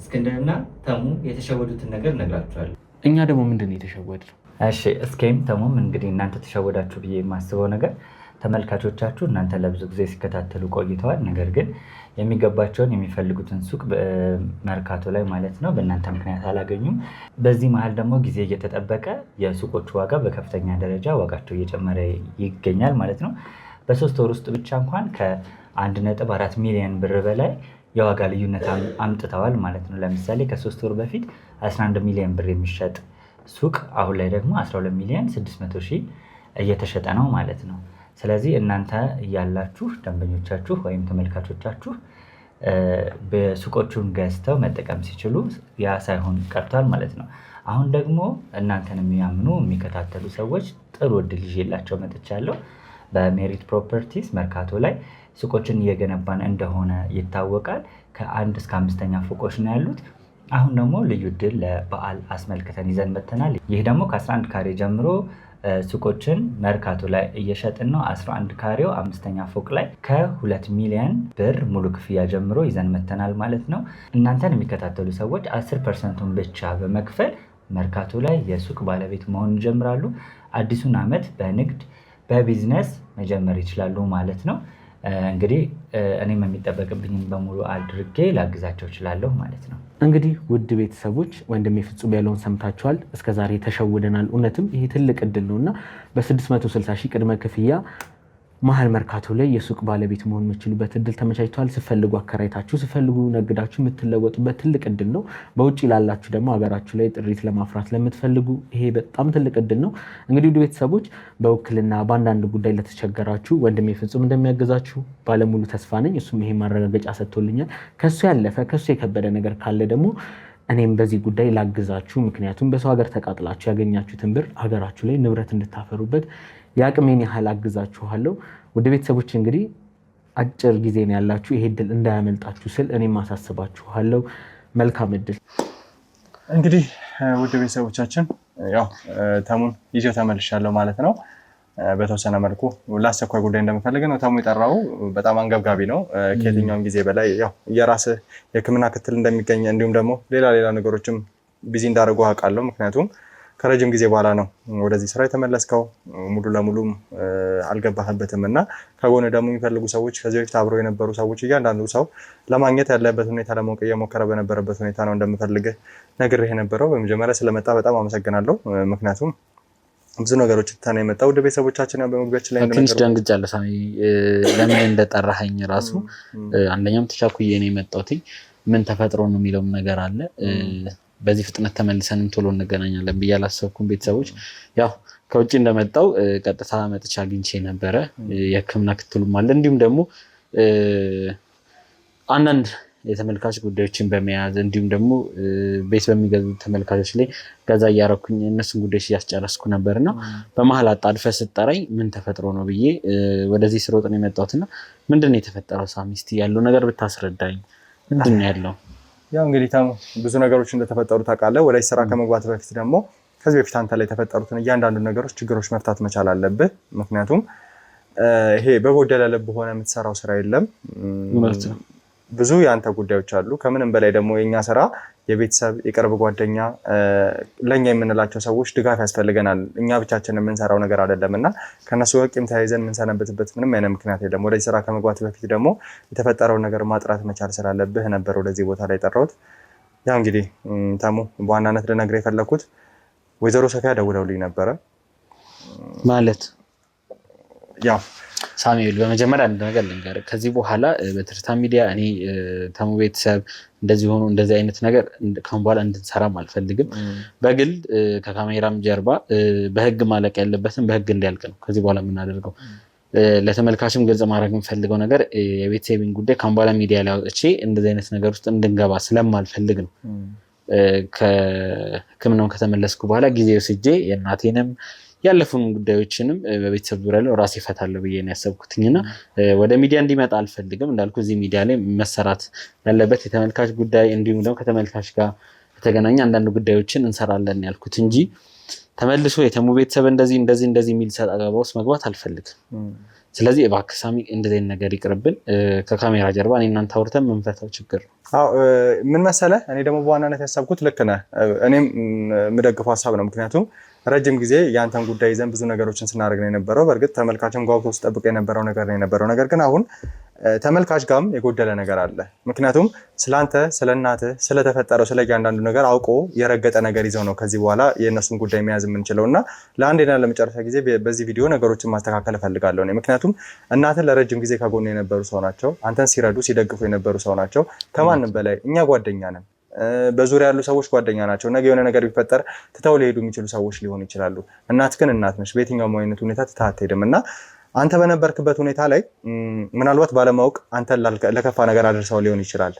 እስክንድርና ተሙ የተሸወዱትን ነገር እነግራችኋለሁ። እኛ ደግሞ ምንድን ነው የተሸወድነው? እሺ እስኪም ተሙም እንግዲህ እናንተ ተሸወዳችሁ ብዬ የማስበው ነገር ተመልካቾቻችሁ እናንተ ለብዙ ጊዜ ሲከታተሉ ቆይተዋል። ነገር ግን የሚገባቸውን የሚፈልጉትን ሱቅ መርካቶ ላይ ማለት ነው በእናንተ ምክንያት አላገኙም። በዚህ መሀል ደግሞ ጊዜ እየተጠበቀ የሱቆቹ ዋጋ በከፍተኛ ደረጃ ዋጋቸው እየጨመረ ይገኛል ማለት ነው። በ3 ወር ውስጥ ብቻ እንኳን ከ1.4 ሚሊዮን ብር በላይ የዋጋ ልዩነት አምጥተዋል ማለት ነው። ለምሳሌ ከ3 ወር በፊት 11 ሚሊዮን ብር የሚሸጥ ሱቅ አሁን ላይ ደግሞ 12 ሚሊዮን 600 ሺህ እየተሸጠ ነው ማለት ነው። ስለዚህ እናንተ እያላችሁ ደንበኞቻችሁ ወይም ተመልካቾቻችሁ በሱቆቹን ገዝተው መጠቀም ሲችሉ ያ ሳይሆን ቀርቷል ማለት ነው። አሁን ደግሞ እናንተን የሚያምኑ የሚከታተሉ ሰዎች ጥሩ እድል ይዤላቸው መጥቻለሁ። በሜሪት ፕሮፐርቲስ መርካቶ ላይ ሱቆችን እየገነባን እንደሆነ ይታወቃል። ከ1 እስከ 5ኛ ፎቆች ነው ያሉት። አሁን ደግሞ ልዩ እድል ለበዓል አስመልክተን ይዘን መጥተናል። ይህ ደግሞ ከ11 ካሬ ጀምሮ ሱቆችን መርካቶ ላይ እየሸጥን ነው። 11 ካሬው 5ኛ ፎቅ ላይ ከ2 ሚሊዮን ብር ሙሉ ክፍያ ጀምሮ ይዘን መተናል ማለት ነው። እናንተን የሚከታተሉ ሰዎች 10%ን ብቻ በመክፈል መርካቶ ላይ የሱቅ ባለቤት መሆን ይጀምራሉ። አዲሱን ዓመት በንግድ በቢዝነስ መጀመር ይችላሉ ማለት ነው። እንግዲህ እኔም የሚጠበቅብኝን በሙሉ አድርጌ ላግዛቸው እችላለሁ ማለት ነው። እንግዲህ ውድ ቤተሰቦች ወንድሜ ፍጹም ያለውን ሰምታችኋል። እስከዛሬ ተሸውደናል። እውነትም ይሄ ትልቅ እድል ነውና በ660 ሺህ ቅድመ ክፍያ መሀል መርካቶ ላይ የሱቅ ባለቤት መሆን የምችሉበት እድል ተመቻችቷል። ስፈልጉ አከራይታችሁ ስፈልጉ ነግዳችሁ የምትለወጡበት ትልቅ እድል ነው። በውጭ ላላችሁ ደግሞ ሀገራችሁ ላይ ጥሪት ለማፍራት ለምትፈልጉ ይሄ በጣም ትልቅ እድል ነው። እንግዲህ ውድ ቤተሰቦች በውክልና በአንዳንድ ጉዳይ ለተቸገራችሁ ወንድሜ ፍጹም እንደሚያግዛችሁ ባለሙሉ ተስፋ ነኝ። እሱም ይሄ ማረጋገጫ ሰጥቶልኛል። ከሱ ያለፈ ከሱ የከበደ ነገር ካለ ደግሞ እኔም በዚህ ጉዳይ ላግዛችሁ። ምክንያቱም በሰው ሀገር ተቃጥላችሁ ያገኛችሁትን ብር ሀገራችሁ ላይ ንብረት እንድታፈሩበት የአቅሜን ያህል አግዛችኋለሁ። ወደ ቤተሰቦች እንግዲህ አጭር ጊዜ ነው ያላችሁ። ይሄ እድል እንዳያመልጣችሁ ስል እኔም አሳስባችኋለሁ። መልካም እድል። እንግዲህ ወደ ቤተሰቦቻችን ያው ተሙን ይዤው ተመልሻለሁ ማለት ነው። በተወሰነ መልኩ ለአስቸኳይ ጉዳይ እንደምፈልግ ነው ተሙ የጠራው። በጣም አንገብጋቢ ነው። ከየትኛውም ጊዜ በላይ ያው የራስህ የሕክምና ክትል እንደሚገኝ እንዲሁም ደግሞ ሌላ ነገሮችም ቢዚ እንዳደረጉ አውቃለሁ። ምክንያቱም ከረጅም ጊዜ በኋላ ነው ወደዚህ ስራ የተመለስከው። ሙሉ ለሙሉ አልገባህበትም እና ከጎን ደግሞ የሚፈልጉ ሰዎች ከዚህ በፊት አብረው የነበሩ ሰዎች እያንዳንዱ ሰው ለማግኘት ያለበት ሁኔታ ለማወቅ እየሞከረ በነበረበት ሁኔታ ነው እንደምፈልግህ ነግሬህ የነበረው። በመጀመሪያ ስለመጣ በጣም አመሰግናለሁ። ምክንያቱም ብዙ ነገሮች ታና የመጣው ወደ ቤተሰቦቻችን በመግቢያችን ላይ ትንሽ ደንግጫለሁ ሳሚ፣ ለምን እንደጠራኸኝ ራሱ አንደኛም ተቻኩዬ ነው የመጣሁት። ምን ተፈጥሮ ነው የሚለውም ነገር አለ። በዚህ ፍጥነት ተመልሰንም ቶሎ እንገናኛለን ብዬ አላሰብኩም። ቤተሰቦች ያው ከውጭ እንደመጣው ቀጥታ መጥቻ አግኝቼ ነበረ። የሕክምና ክትሉም አለ እንዲሁም ደግሞ አንዳንድ የተመልካች ጉዳዮችን በመያዝ እንዲሁም ደግሞ ቤት በሚገዙ ተመልካቾች ላይ ገዛ እያረኩኝ እነሱን ጉዳዮች እያስጨረስኩ ነበርና በመሀል አጣድፈ ስጠራኝ ምን ተፈጥሮ ነው ብዬ ወደዚህ ስሮጥ ነው የመጣሁትና ምንድን ነው የተፈጠረው? ሳሚ እስቲ ያለው ነገር ብታስረዳኝ። ምንድን ነው ያለው? ያው እንግዲህ ተሙ ብዙ ነገሮች እንደተፈጠሩ ታውቃለህ። ወደ ስራ ከመግባት በፊት ደግሞ ከዚህ በፊት አንተ ላይ የተፈጠሩትን እያንዳንዱ ነገሮች ችግሮች መፍታት መቻል አለብህ። ምክንያቱም ይሄ በጎደለ ልብ ሆነ የምትሰራው ስራ የለም። ብዙ የአንተ ጉዳዮች አሉ። ከምንም በላይ ደግሞ የኛ ስራ የቤተሰብ የቅርብ ጓደኛ ለኛ የምንላቸው ሰዎች ድጋፍ ያስፈልገናል። እኛ ብቻችንን የምንሰራው ነገር አይደለም እና ከነሱ ወቂም ተያይዘን የምንሰነበትበት ምንም አይነት ምክንያት የለም። ወደዚህ ስራ ከመግባት በፊት ደግሞ የተፈጠረውን ነገር ማጥራት መቻል ስላለብህ ነበር ወደዚህ ቦታ ላይ ጠራሁት። ያው እንግዲህ ተሙ በዋናነት ልነግርህ የፈለኩት ወይዘሮ ሶፊያ ደውለውልኝ ነበረ። ማለት ያው ሳሙኤል በመጀመሪያ አንድ ነገር ልንገርህ። ከዚህ በኋላ በትርታ ሚዲያ እኔ ተሙ ቤተሰብ እንደዚህ ሆኖ እንደዚህ አይነት ነገር ካሁን በኋላ እንድንሰራም አልፈልግም። በግል ከካሜራም ጀርባ በህግ ማለቅ ያለበትን በህግ እንዲያልቅ ነው ከዚህ በኋላ የምናደርገው። ለተመልካችም ግልጽ ማድረግ የምፈልገው ነገር የቤተሰቤን ጉዳይ ካሁን በኋላ ሚዲያ ላይ አውጥቼ እንደዚህ አይነት ነገር ውስጥ እንድንገባ ስለማልፈልግ ነው። ከህክምናውን ከተመለስኩ በኋላ ጊዜ ወስጄ የእናቴንም ያለፉን ጉዳዮችንም በቤተሰብ ዙሪያ ላይ ራሴ እፈታለሁ ብዬ ነው ያሰብኩትኝና ወደ ሚዲያ እንዲመጣ አልፈልግም። እንዳልኩ እዚህ ሚዲያ ላይ መሰራት ያለበት የተመልካች ጉዳይ እንዲሁም ደግሞ ከተመልካች ጋር የተገናኘ አንዳንድ ጉዳዮችን እንሰራለን ያልኩት እንጂ ተመልሶ የተሙ ቤተሰብ እንደዚህ የሚል ሰጥ አገባ ውስጥ መግባት አልፈልግም። ስለዚህ እባክህ ሳሚ እንደዚህ ነገር ይቅርብን። ከካሜራ ጀርባ እኔ እናንተ አውርተን የምንፈታው ችግር ነው። ምን መሰለህ፣ እኔ ደግሞ በዋናነት ያሰብኩት ልክ ነህ፣ እኔም የምደግፈው ሀሳብ ነው። ምክንያቱም ረጅም ጊዜ የአንተን ጉዳይ ይዘን ብዙ ነገሮችን ስናደርግ ነው የነበረው። በእርግጥ ተመልካችም ጓጉቶ ሲጠብቅ የነበረው ነገር ነው የነበረው። ነገር ግን አሁን ተመልካች ጋርም የጎደለ ነገር አለ። ምክንያቱም ስለአንተ፣ ስለ እናትህ፣ ስለተፈጠረው ስለ እያንዳንዱ ነገር አውቆ የረገጠ ነገር ይዘው ነው ከዚህ በኋላ የእነሱን ጉዳይ መያዝ የምንችለው እና ለአንዴና ለመጨረሻ ጊዜ በዚህ ቪዲዮ ነገሮችን ማስተካከል እፈልጋለሁ። ምክንያቱም እናትህ ለረጅም ጊዜ ከጎኑ የነበሩ ሰው ናቸው። አንተን ሲረዱ ሲደግፉ የነበሩ ሰው ናቸው። ከማንም በላይ እኛ ጓደኛ ነን። በዙሪያ ያሉ ሰዎች ጓደኛ ናቸው። ነገ የሆነ ነገር ቢፈጠር ትተው ሊሄዱ የሚችሉ ሰዎች ሊሆኑ ይችላሉ። እናት ግን እናት ነች። በየትኛውም አይነት ሁኔታ ትተህ አትሄድም እና አንተ በነበርክበት ሁኔታ ላይ ምናልባት ባለማወቅ አንተን ለከፋ ነገር አድርሰው ሊሆን ይችላል።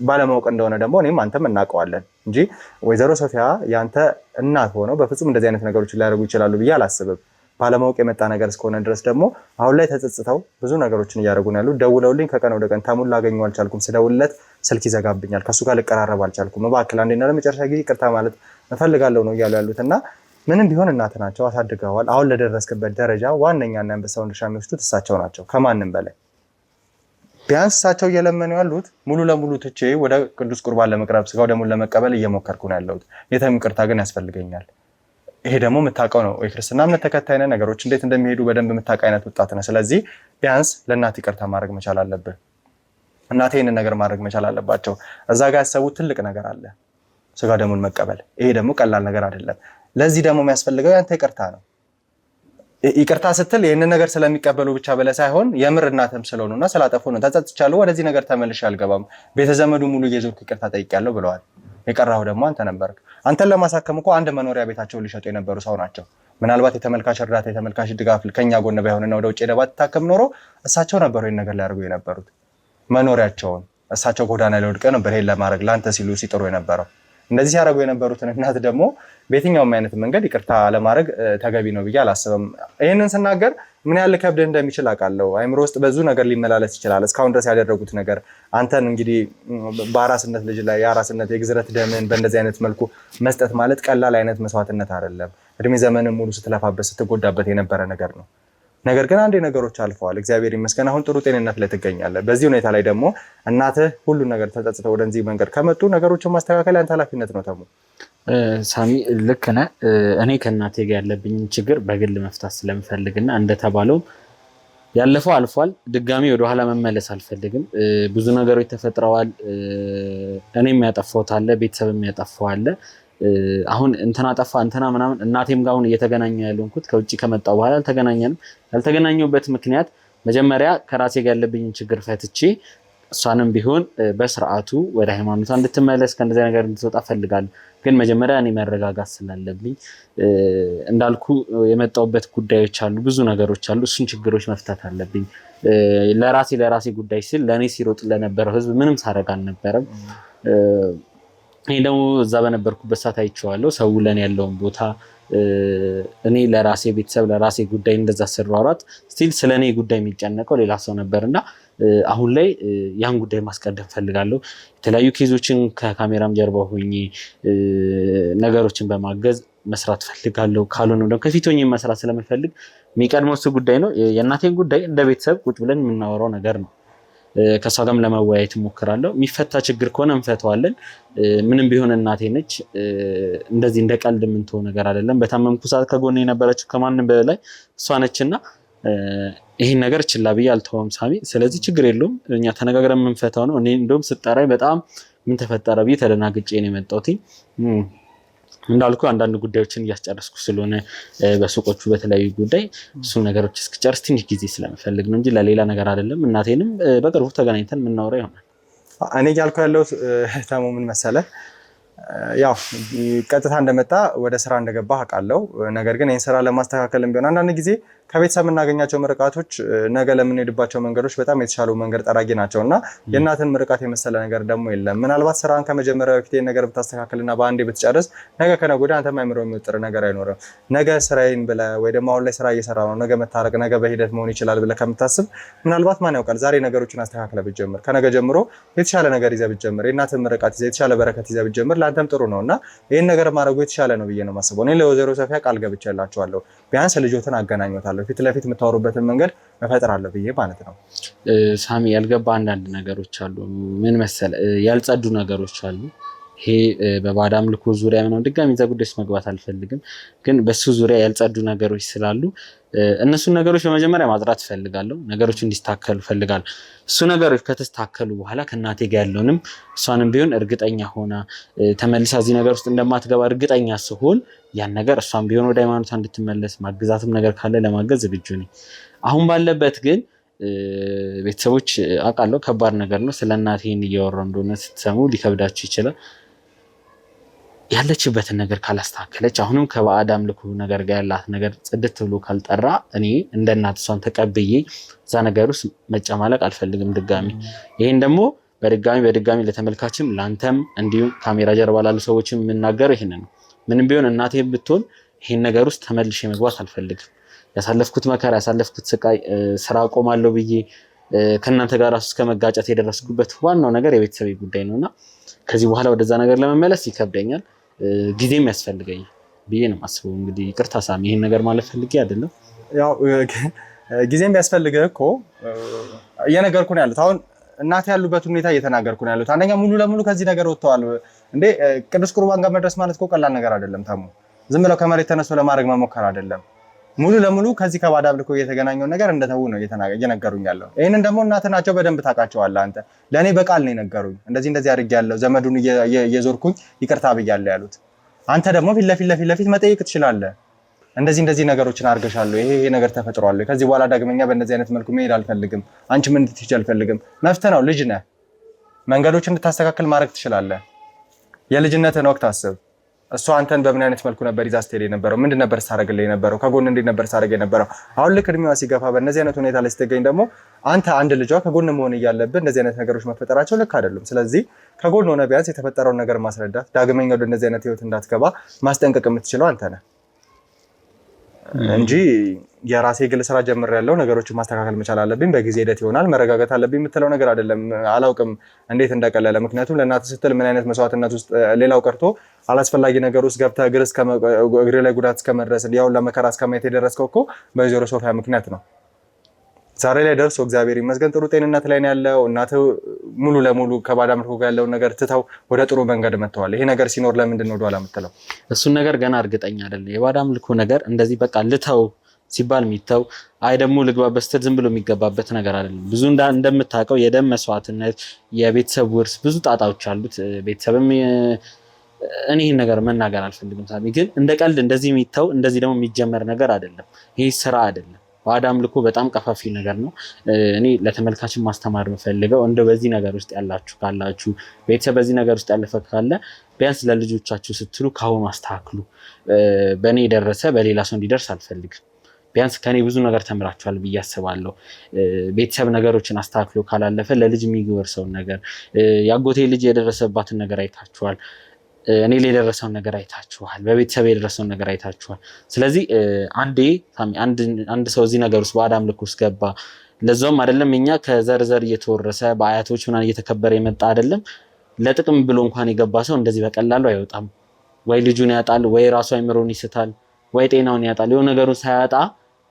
ባለማወቅ እንደሆነ ደግሞ እኔም አንተም እናውቀዋለን እንጂ ወይዘሮ ሶፊያ ያንተ እናት ሆነው በፍጹም እንደዚህ አይነት ነገሮችን ሊያደርጉ ይችላሉ ብዬ አላስብም። ባለማወቅ የመጣ ነገር እስከሆነ ድረስ ደግሞ አሁን ላይ ተጸጽተው ብዙ ነገሮችን እያደረጉ ነው ያሉት። ደውለውልኝ ከቀን ወደ ቀን ተሙን ላገኘው አልቻልኩም፣ ስደውልለት ስልክ ይዘጋብኛል፣ ከሱ ጋር ልቀራረብ አልቻልኩም፣ እባክህ አንዴና ለመጨረሻ ጊዜ ይቅርታ ማለት እፈልጋለሁ ነው እያሉ ያሉት እና ምንም ቢሆን እናት ናቸው፣ አሳድገዋል። አሁን ለደረስክበት ደረጃ ዋነኛና አንበሳውን ድርሻ የሚወስዱት እሳቸው ናቸው ከማንም በላይ። ቢያንስ እሳቸው እየለመኑ ያሉት ሙሉ ለሙሉ ትቼ ወደ ቅዱስ ቁርባን ለመቅረብ ስጋው ደሙን ለመቀበል እየሞከርኩ ነው ያለሁት። የተም ይቅርታ ግን ያስፈልገኛል። ይሄ ደግሞ የምታውቀው ነው። የክርስትና እምነት ተከታይ ነህ፣ ነገሮች እንዴት እንደሚሄዱ በደንብ የምታውቅ አይነት ወጣት ነህ። ስለዚህ ቢያንስ ለእናት ይቅርታ ማድረግ መቻል አለብህ። እናቴ ይህንን ነገር ማድረግ መቻል አለባቸው። እዛ ጋር ያሰቡት ትልቅ ነገር አለ፣ ስጋ ደሙን መቀበል። ይሄ ደግሞ ቀላል ነገር አይደለም። ለዚህ ደግሞ የሚያስፈልገው ያንተ ይቅርታ ነው። ይቅርታ ስትል ይህንን ነገር ስለሚቀበሉ ብቻ በለ ሳይሆን የምር እናትም ስለሆኑና ስላጠፉ ነው። ተጸጽቻለሁ፣ ወደዚህ ነገር ተመልሼ አልገባም፣ ቤተዘመዱ ሙሉ እየዞርኩ ይቅርታ ጠይቄያለሁ ብለዋል። የቀራው ደግሞ አንተ ነበርክ። አንተን ለማሳከም እኮ አንድ መኖሪያ ቤታቸውን ሊሸጡ የነበሩ ሰው ናቸው። ምናልባት የተመልካች እርዳታ የተመልካች ድጋፍ ከኛ ጎን ባይሆንና ወደ ውጭ ደባት ታከም ኖሮ እሳቸው ነበሩ ይሄን ነገር ሊያደርጉ የነበሩት። መኖሪያቸውን እሳቸው ጎዳና ላይ ወድቀው ነበር ይሄን ለማድረግ ላንተ ሲሉ ሲጥሩ የነበረው። እንደዚህ ሲያደርጉ የነበሩትን እናት ደግሞ በየትኛውም አይነት መንገድ ይቅርታ ለማድረግ ተገቢ ነው ብዬ አላስብም። ይህንን ስናገር ምን ያህል ከብድህ እንደሚችል አውቃለሁ። አይምሮ ውስጥ ብዙ ነገር ሊመላለስ ይችላል። እስካሁን ድረስ ያደረጉት ነገር አንተን እንግዲህ በአራስነት ልጅ ላይ የአራስነት የግዝረት ደምን በእንደዚህ አይነት መልኩ መስጠት ማለት ቀላል አይነት መስዋዕትነት አይደለም። እድሜ ዘመንን ሙሉ ስትለፋበት ስትጎዳበት የነበረ ነገር ነው። ነገር ግን አንዴ ነገሮች አልፈዋል። እግዚአብሔር ይመስገን አሁን ጥሩ ጤንነት ላይ ትገኛለህ። በዚህ ሁኔታ ላይ ደግሞ እናትህ ሁሉን ነገር ተጸጽተው ወደዚህ መንገድ ከመጡ ነገሮችን ማስተካከል ያንተ ኃላፊነት ነው። ተሙ ሳሚ ልክ ነህ። እኔ ከእናቴ ጋር ያለብኝ ችግር በግል መፍታት ስለምፈልግና እንደተባለው ያለፈው አልፏል። ድጋሚ ወደኋላ መመለስ አልፈልግም። ብዙ ነገሮች ተፈጥረዋል። እኔም ያጠፋሁት አለ፣ ቤተሰብም ያጠፋው አለ። አሁን እንትና ጠፋ እንትና ምናምን እናቴም ጋር አሁን እየተገናኘ ያለንኩት ከውጭ ከመጣው በኋላ አልተገናኘንም። ያልተገናኘሁበት ምክንያት መጀመሪያ ከራሴ ጋር ያለብኝን ችግር ፈትቼ እሷንም ቢሆን በስርዓቱ ወደ ሃይማኖቷ እንድትመለስ ከእንደዚህ ነገር እንድትወጣ ፈልጋለሁ። ግን መጀመሪያ እኔ መረጋጋት ስላለብኝ እንዳልኩ የመጣሁበት ጉዳዮች አሉ፣ ብዙ ነገሮች አሉ። እሱን ችግሮች መፍታት አለብኝ። ለራሴ ጉዳይ ሲል ለእኔ ሲሮጥ ለነበረው ህዝብ ምንም ሳረግ አልነበረም። ይህ ደግሞ እዛ በነበርኩበት ሰዓት አይቼዋለሁ። ሰው ለእኔ ያለውን ቦታ እኔ ለራሴ ቤተሰብ ለራሴ ጉዳይ እንደዛ ስሯሯጥ ስቲል ስለ እኔ ጉዳይ የሚጨነቀው ሌላ ሰው ነበር እና አሁን ላይ ያን ጉዳይ ማስቀደም ፈልጋለሁ። የተለያዩ ኬዞችን ከካሜራም ጀርባ ሆኜ ነገሮችን በማገዝ መስራት ፈልጋለሁ። ካልሆነም ደግሞ ከፊት ሆኜ መስራት ስለምፈልግ የሚቀድመው እሱ ጉዳይ ነው። የእናቴን ጉዳይ እንደ ቤተሰብ ቁጭ ብለን የምናወራው ነገር ነው። ከሷ ጋርም ለመወያየት እሞክራለሁ። የሚፈታ ችግር ከሆነ እንፈተዋለን። ምንም ቢሆን እናቴ ነች። እንደዚህ እንደ ቀልድ የምንተው ነገር አይደለም። በታመምኩ ሰዓት ከጎኔ የነበረችው ከማንም በላይ እሷ ነችና ይሄን ነገር ችላ ብዬ አልተወም ሳሚ። ስለዚህ ችግር የለውም፣ እኛ ተነጋግረን የምንፈታው ነው። እኔ እንደውም ስጠራኝ በጣም ምን ተፈጠረ ብዬ ተደናግጬ ነው የመጣሁት። እንዳልኩ አንዳንድ ጉዳዮችን እያስጨረስኩ ስለሆነ በሱቆቹ በተለያዩ ጉዳይ እሱን ነገሮች እስክጨርስ ትንሽ ጊዜ ስለምፈልግ ነው እንጂ ለሌላ ነገር አይደለም። እናቴንም በቅርቡ ተገናኝተን የምናወራ ይሆናል። እኔ እያልኩ ያለው ተሙ ምን መሰለህ፣ ያው ቀጥታ እንደመጣ ወደ ስራ እንደገባ አውቃለሁ። ነገር ግን ይህን ስራ ለማስተካከልም ቢሆን አንዳንድ ጊዜ ከቤተሰብ የምናገኛቸው ምርቃቶች ነገ ለምንሄድባቸው መንገዶች በጣም የተሻሉ መንገድ ጠራጊ ናቸው እና የእናትን ምርቃት የመሰለ ነገር ደግሞ የለም። ምናልባት ስራን ከመጀመሪያ በፊት ነገር ብታስተካክልና በአንዴ ብትጨርስ ነገ ከነገ ወዲያ አንተም አይምሮ የሚወጥር ነገር አይኖርም። ነገ ስራዬን ብለህ ወይ ደግሞ አሁን ላይ ስራ እየሰራ ነው ነገ መታረቅ ነገ በሂደት መሆን ይችላል ብለህ ከምታስብ ምናልባት ማን ያውቃል ዛሬ ነገሮችን አስተካክለህ ብትጀምር ከነገ ጀምሮ የተሻለ ነገር ይዘህ ብትጀምር የእናትን ምርቃት ይዘህ የተሻለ በረከት ይዘህ ብትጀምር ለአንተም ጥሩ ነው እና ይህን ነገር ማድረጉ የተሻለ ነው ብዬ ነው የማስበው። እኔ ለወይዘሮ ሶፊያ ቃል ገብቼላቸዋለሁ ቢያንስ ልጆትን አገናኘታለሁ ፊት ለፊት የምታወሩበትን መንገድ መፈጠራለሁ ብዬ ማለት ነው። ሳሚ ያልገባ አንዳንድ ነገሮች አሉ። ምን መሰለህ ያልጸዱ ነገሮች አሉ። ይሄ በባዕድ አምልኮ ዙሪያ ምናምን ድጋሚ እዛ ጉዳይ ውስጥ መግባት አልፈልግም፣ ግን በሱ ዙሪያ ያልጸዱ ነገሮች ስላሉ እነሱን ነገሮች በመጀመሪያ ማጥራት እፈልጋለሁ። ነገሮች እንዲስተካከሉ እፈልጋለሁ። እሱ ነገሮች ከተስተካከሉ በኋላ ከእናቴ ጋር ያለውንም እሷንም ቢሆን እርግጠኛ ሆና ተመልሳ እዚህ ነገር ውስጥ እንደማትገባ እርግጠኛ ስሆን ያን ነገር እሷም ቢሆን ወደ ሃይማኖቷ እንድትመለስ ማግዛትም ነገር ካለ ለማገዝ ዝግጁ ነኝ። አሁን ባለበት ግን ቤተሰቦች አውቃለሁ ከባድ ነገር ነው። ስለ እናቴ እያወራሁ እንደሆነ ስትሰሙ ሊከብዳችሁ ይችላል። ያለችበትን ነገር ካላስተካከለች አሁንም ከባዕድ አምልኮ ነገር ጋር ያላት ነገር ጽድት ብሎ ካልጠራ እኔ እንደ እናት እሷን ተቀብዬ እዛ ነገር ውስጥ መጨማለቅ አልፈልግም ድጋሚ። ይሄን ደግሞ በድጋሚ ለተመልካችም ለአንተም እንዲሁም ካሜራ ጀርባ ላሉ ሰዎችም የምናገረው ይሄንን ነው። ምንም ቢሆን እናቴ ብትሆን ይሄን ነገር ውስጥ ተመልሼ መግባት አልፈልግም። ያሳለፍኩት መከራ ያሳለፍኩት ስቃይ ስራ አቆማለሁ ብዬ ከእናንተ ጋር ራሱ እስከ መጋጨት የደረስኩበት ዋናው ነገር የቤተሰቤ ጉዳይ ነውና ከዚህ በኋላ ወደዛ ነገር ለመመለስ ይከብደኛል፣ ጊዜም ያስፈልገኛል ብዬ ነው የማስበው። እንግዲህ ይቅርታ ሳሚ ይሄን ነገር ማለት ፈልጌ አይደለም። ያው ጊዜም ቢያስፈልግህ እኮ እየነገርኩ ነው ያሉት። አሁን እናት ያሉበት ሁኔታ እየተናገርኩ ነው ያሉት። አንደኛ ሙሉ ለሙሉ ከዚህ ነገር ወጥተዋል እንዴ። ቅዱስ ቁርባን ጋር መድረስ ማለት እኮ ቀላል ነገር አይደለም ተሙ። ዝም ብለው ከመሬት ተነስቶ ለማድረግ መሞከር አይደለም። ሙሉ ለሙሉ ከዚህ ከባዕድ አምልኮ የተገናኘው ነገር እንደተው ነው እየነገሩኝ ያለው። ይሄንን ደግሞ እናት ናቸው በደንብ ታውቃቸዋለህ አንተ። ለኔ በቃል ነው የነገሩኝ። እንደዚህ አድርጌያለሁ ዘመዱን እየዞርኩኝ ይቅርታ ብያለሁ ያሉት። አንተ ደግሞ ፊት ለፊት መጠየቅ ትችላለህ። እንደዚህ ነገሮችን አድርገሻለሁ፣ ይሄ ነገር ተፈጥሯል፣ ከዚህ በኋላ ዳግመኛ በእንደዚህ አይነት መልኩ መሄድ አልፈልግም፣ አንቺ ምን እንድትሄጂ አልፈልግም። መፍትሄ ነው፣ ልጅ ነህ፣ መንገዶችን እንድታስተካክል ማድረግ ትችላለህ። የልጅነትህን ወቅት አስብ። እሷ አንተን በምን አይነት መልኩ ነበር ይዛ ስትሄድ የነበረው? ምንድን ነበር ስታደርግልህ የነበረው? ከጎን እንዴት ነበር ስታደርግ የነበረው? አሁን ልክ እድሜዋ ሲገፋ በእነዚህ አይነት ሁኔታ ላይ ስትገኝ ደግሞ አንተ አንድ ልጇ ከጎን መሆን እያለብህ እንደዚህ አይነት ነገሮች መፈጠራቸው ልክ አይደሉም። ስለዚህ ከጎን ሆነ ቢያንስ የተፈጠረውን ነገር ማስረዳት፣ ዳግመኛ ወደ እንደዚህ አይነት ህይወት እንዳትገባ ማስጠንቀቅ የምትችለው አንተ ነህ እንጂ የራሴ ግል ስራ ጀምሬያለሁ፣ ነገሮችን ማስተካከል መቻል አለብኝ፣ በጊዜ ሂደት ይሆናል፣ መረጋጋት አለብኝ የምትለው ነገር አይደለም። አላውቅም እንዴት እንደቀለለ። ምክንያቱም ለእናትህ ስትል ምን አይነት መስዋዕትነት ውስጥ ሌላው ቀርቶ አላስፈላጊ ነገር ውስጥ ገብተህ እግር ላይ ጉዳት እስከመድረስ ያው ለመከራ እስከማየት የደረስከው እኮ በወይዘሮ ሶፊያ ምክንያት ነው። ዛሬ ላይ ደርሶ እግዚአብሔር ይመስገን ጥሩ ጤንነት ላይ ነው ያለው። እናትህ ሙሉ ለሙሉ ከባዕድ አምልኮ ጋር ያለውን ነገር ትተው ወደ ጥሩ መንገድ መጥተዋል። ይሄ ነገር ሲኖር ለምንድን ነው ወደኋላ የምትለው? እሱን ነገር ገና እርግጠኛ አይደለም። የባዕድ አምልኮ ነገር እንደዚህ በቃ ልተው ሲባል የሚተው አይ ደግሞ ልግባበት ስትል ዝም ብሎ የሚገባበት ነገር አይደለም። ብዙ እንደምታውቀው የደም መስዋዕትነት፣ የቤተሰብ ውርስ፣ ብዙ ጣጣዎች አሉት። ቤተሰብም እኔ ይህን ነገር መናገር አልፈልግም ሳሚ፣ ግን እንደ ቀልድ እንደዚህ የሚተው እንደዚህ ደግሞ የሚጀመር ነገር አይደለም። ይህ ስራ አይደለም። ባዕድ አምልኮ በጣም ቀፋፊ ነገር ነው። እኔ ለተመልካችን ማስተማር የምፈልገው እንደው በዚህ ነገር ውስጥ ያላችሁ ካላችሁ ቤተሰብ በዚህ ነገር ውስጥ ያለፈ ካለ ቢያንስ ለልጆቻችሁ ስትሉ ካሁኑ አስተካክሉ። በእኔ የደረሰ በሌላ ሰው እንዲደርስ አልፈልግም። ቢያንስ ከኔ ብዙ ነገር ተምራችኋል ብዬ አስባለሁ። ቤተሰብ ነገሮችን አስተካክሎ ካላለፈ ለልጅ የሚወርሰውን ነገር ያጎቴ ልጅ የደረሰባትን ነገር አይታችኋል። እኔ ላይ የደረሰውን ነገር አይታችኋል። በቤተሰብ የደረሰውን ነገር አይታችኋል። ስለዚህ አንድ ሰው እዚህ ነገር ውስጥ ባዕድ አምልኮ ውስጥ ገባ፣ ለዛውም አይደለም እኛ ከዘርዘር እየተወረሰ በአያቶች ምናምን እየተከበረ የመጣ አይደለም። ለጥቅም ብሎ እንኳን የገባ ሰው እንደዚህ በቀላሉ አይወጣም። ወይ ልጁን ያጣል፣ ወይ ራሱ አይምሮን ይስታል፣ ወይ ጤናውን ያጣል። የሆነ ነገሩን ሳያጣ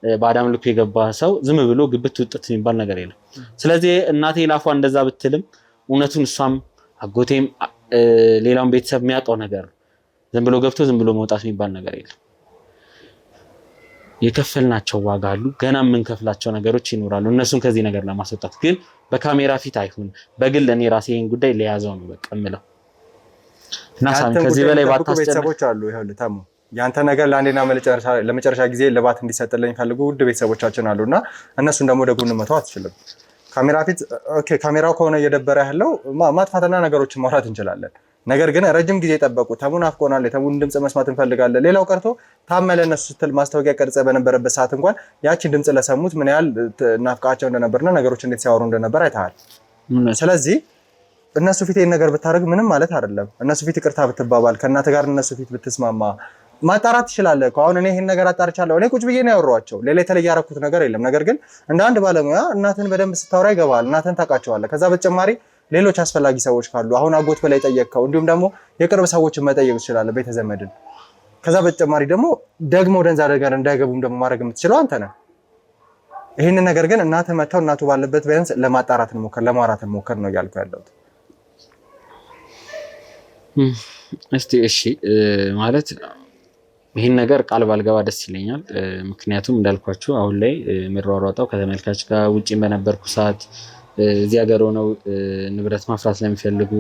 ባዕድ አምልኮ የገባ ሰው ዝም ብሎ ግብት ውጥት የሚባል ነገር የለም። ስለዚህ እናቴ ላፏ እንደዛ ብትልም እውነቱን እሷም አጎቴም ሌላውን ቤተሰብ የሚያውቀው ነገር ዝም ብሎ ገብቶ ዝም ብሎ መውጣት የሚባል ነገር የለም። የከፈልናቸው ዋጋ አሉ፣ ገና የምንከፍላቸው ነገሮች ይኖራሉ። እነሱን ከዚህ ነገር ለማስወጣት ግን በካሜራ ፊት አይሁን፣ በግል እኔ ራሴ ይህን ጉዳይ ለያዘው ነው በቃ የምለው። እና ሳሚ ከዚህ በላይ ባታስጨንቅ ቤተሰቦች አሉ። ይኸውልህ ተሙ ያንተ ነገር ለአንዴና ለመጨረሻ ጊዜ ልባት እንዲሰጥልኝ ፈልጉ ውድ ቤተሰቦቻችን አሉና እነሱን ደግሞ ወደ ጎን መተው አትችልም። ካሜራ ፊት ኦኬ፣ ካሜራው ከሆነ እየደበረ ያለው ማጥፋትና ነገሮችን ማውራት እንችላለን። ነገር ግን ረጅም ጊዜ ጠበቁ። ተሙን አፍቆናል። የተሙን ድምጽ መስማት እንፈልጋለን። ሌላው ቀርቶ ታመለ እነሱ ስትል ማስታወቂያ ቀርጸ በነበረበት ሰዓት እንኳን ያቺን ድምጽ ለሰሙት ምን ያህል ናፍቃቸው እንደነበርና ነገሮች እንዴት ሲያወሩ እንደነበር አይተሃል። ስለዚህ እነሱ ፊት ይሄን ነገር ብታደርግ ምንም ማለት አይደለም። እነሱ ፊት ይቅርታ ብትባባል፣ ከእናት ጋር እነሱ ፊት ብትስማማ ማጣራት ትችላለህ። አሁን እኔ ይሄን ነገር አጣርቻለሁ። እኔ ቁጭ ብዬ ነው ያወራኋቸው። ሌላ የተለየ ያደረኩት ነገር የለም። ነገር ግን እንደ አንድ ባለሙያ እናትን በደንብ ስታወራ ይገባል። እናትን ታውቃቸዋለህ። ከዛ በተጨማሪ ሌሎች አስፈላጊ ሰዎች ካሉ አሁን አጎት በላይ ጠየቅከው፣ እንዲሁም ደግሞ የቅርብ ሰዎችን መጠየቅ ትችላለህ፣ ቤተዘመድን። ከዛ በተጨማሪ ደግሞ ወደዛ ነገር እንዳይገቡም ደግሞ ማድረግ የምትችለው አንተ ነህ። ይህንን ነገር ግን እናትህ መተው እናቱ ባለበት ቢያንስ ለማጣራት እንሞክር፣ ለማውራት እንሞክር ነው እያልኩ ያለሁት። እስቲ እሺ ማለት ይህን ነገር ቃል ባልገባ ደስ ይለኛል። ምክንያቱም እንዳልኳችሁ አሁን ላይ የሚሯሯጠው ከተመልካች ጋር ውጪም በነበርኩ ሰዓት እዚህ ሀገር ሆነው ንብረት ማፍራት ለሚፈልጉ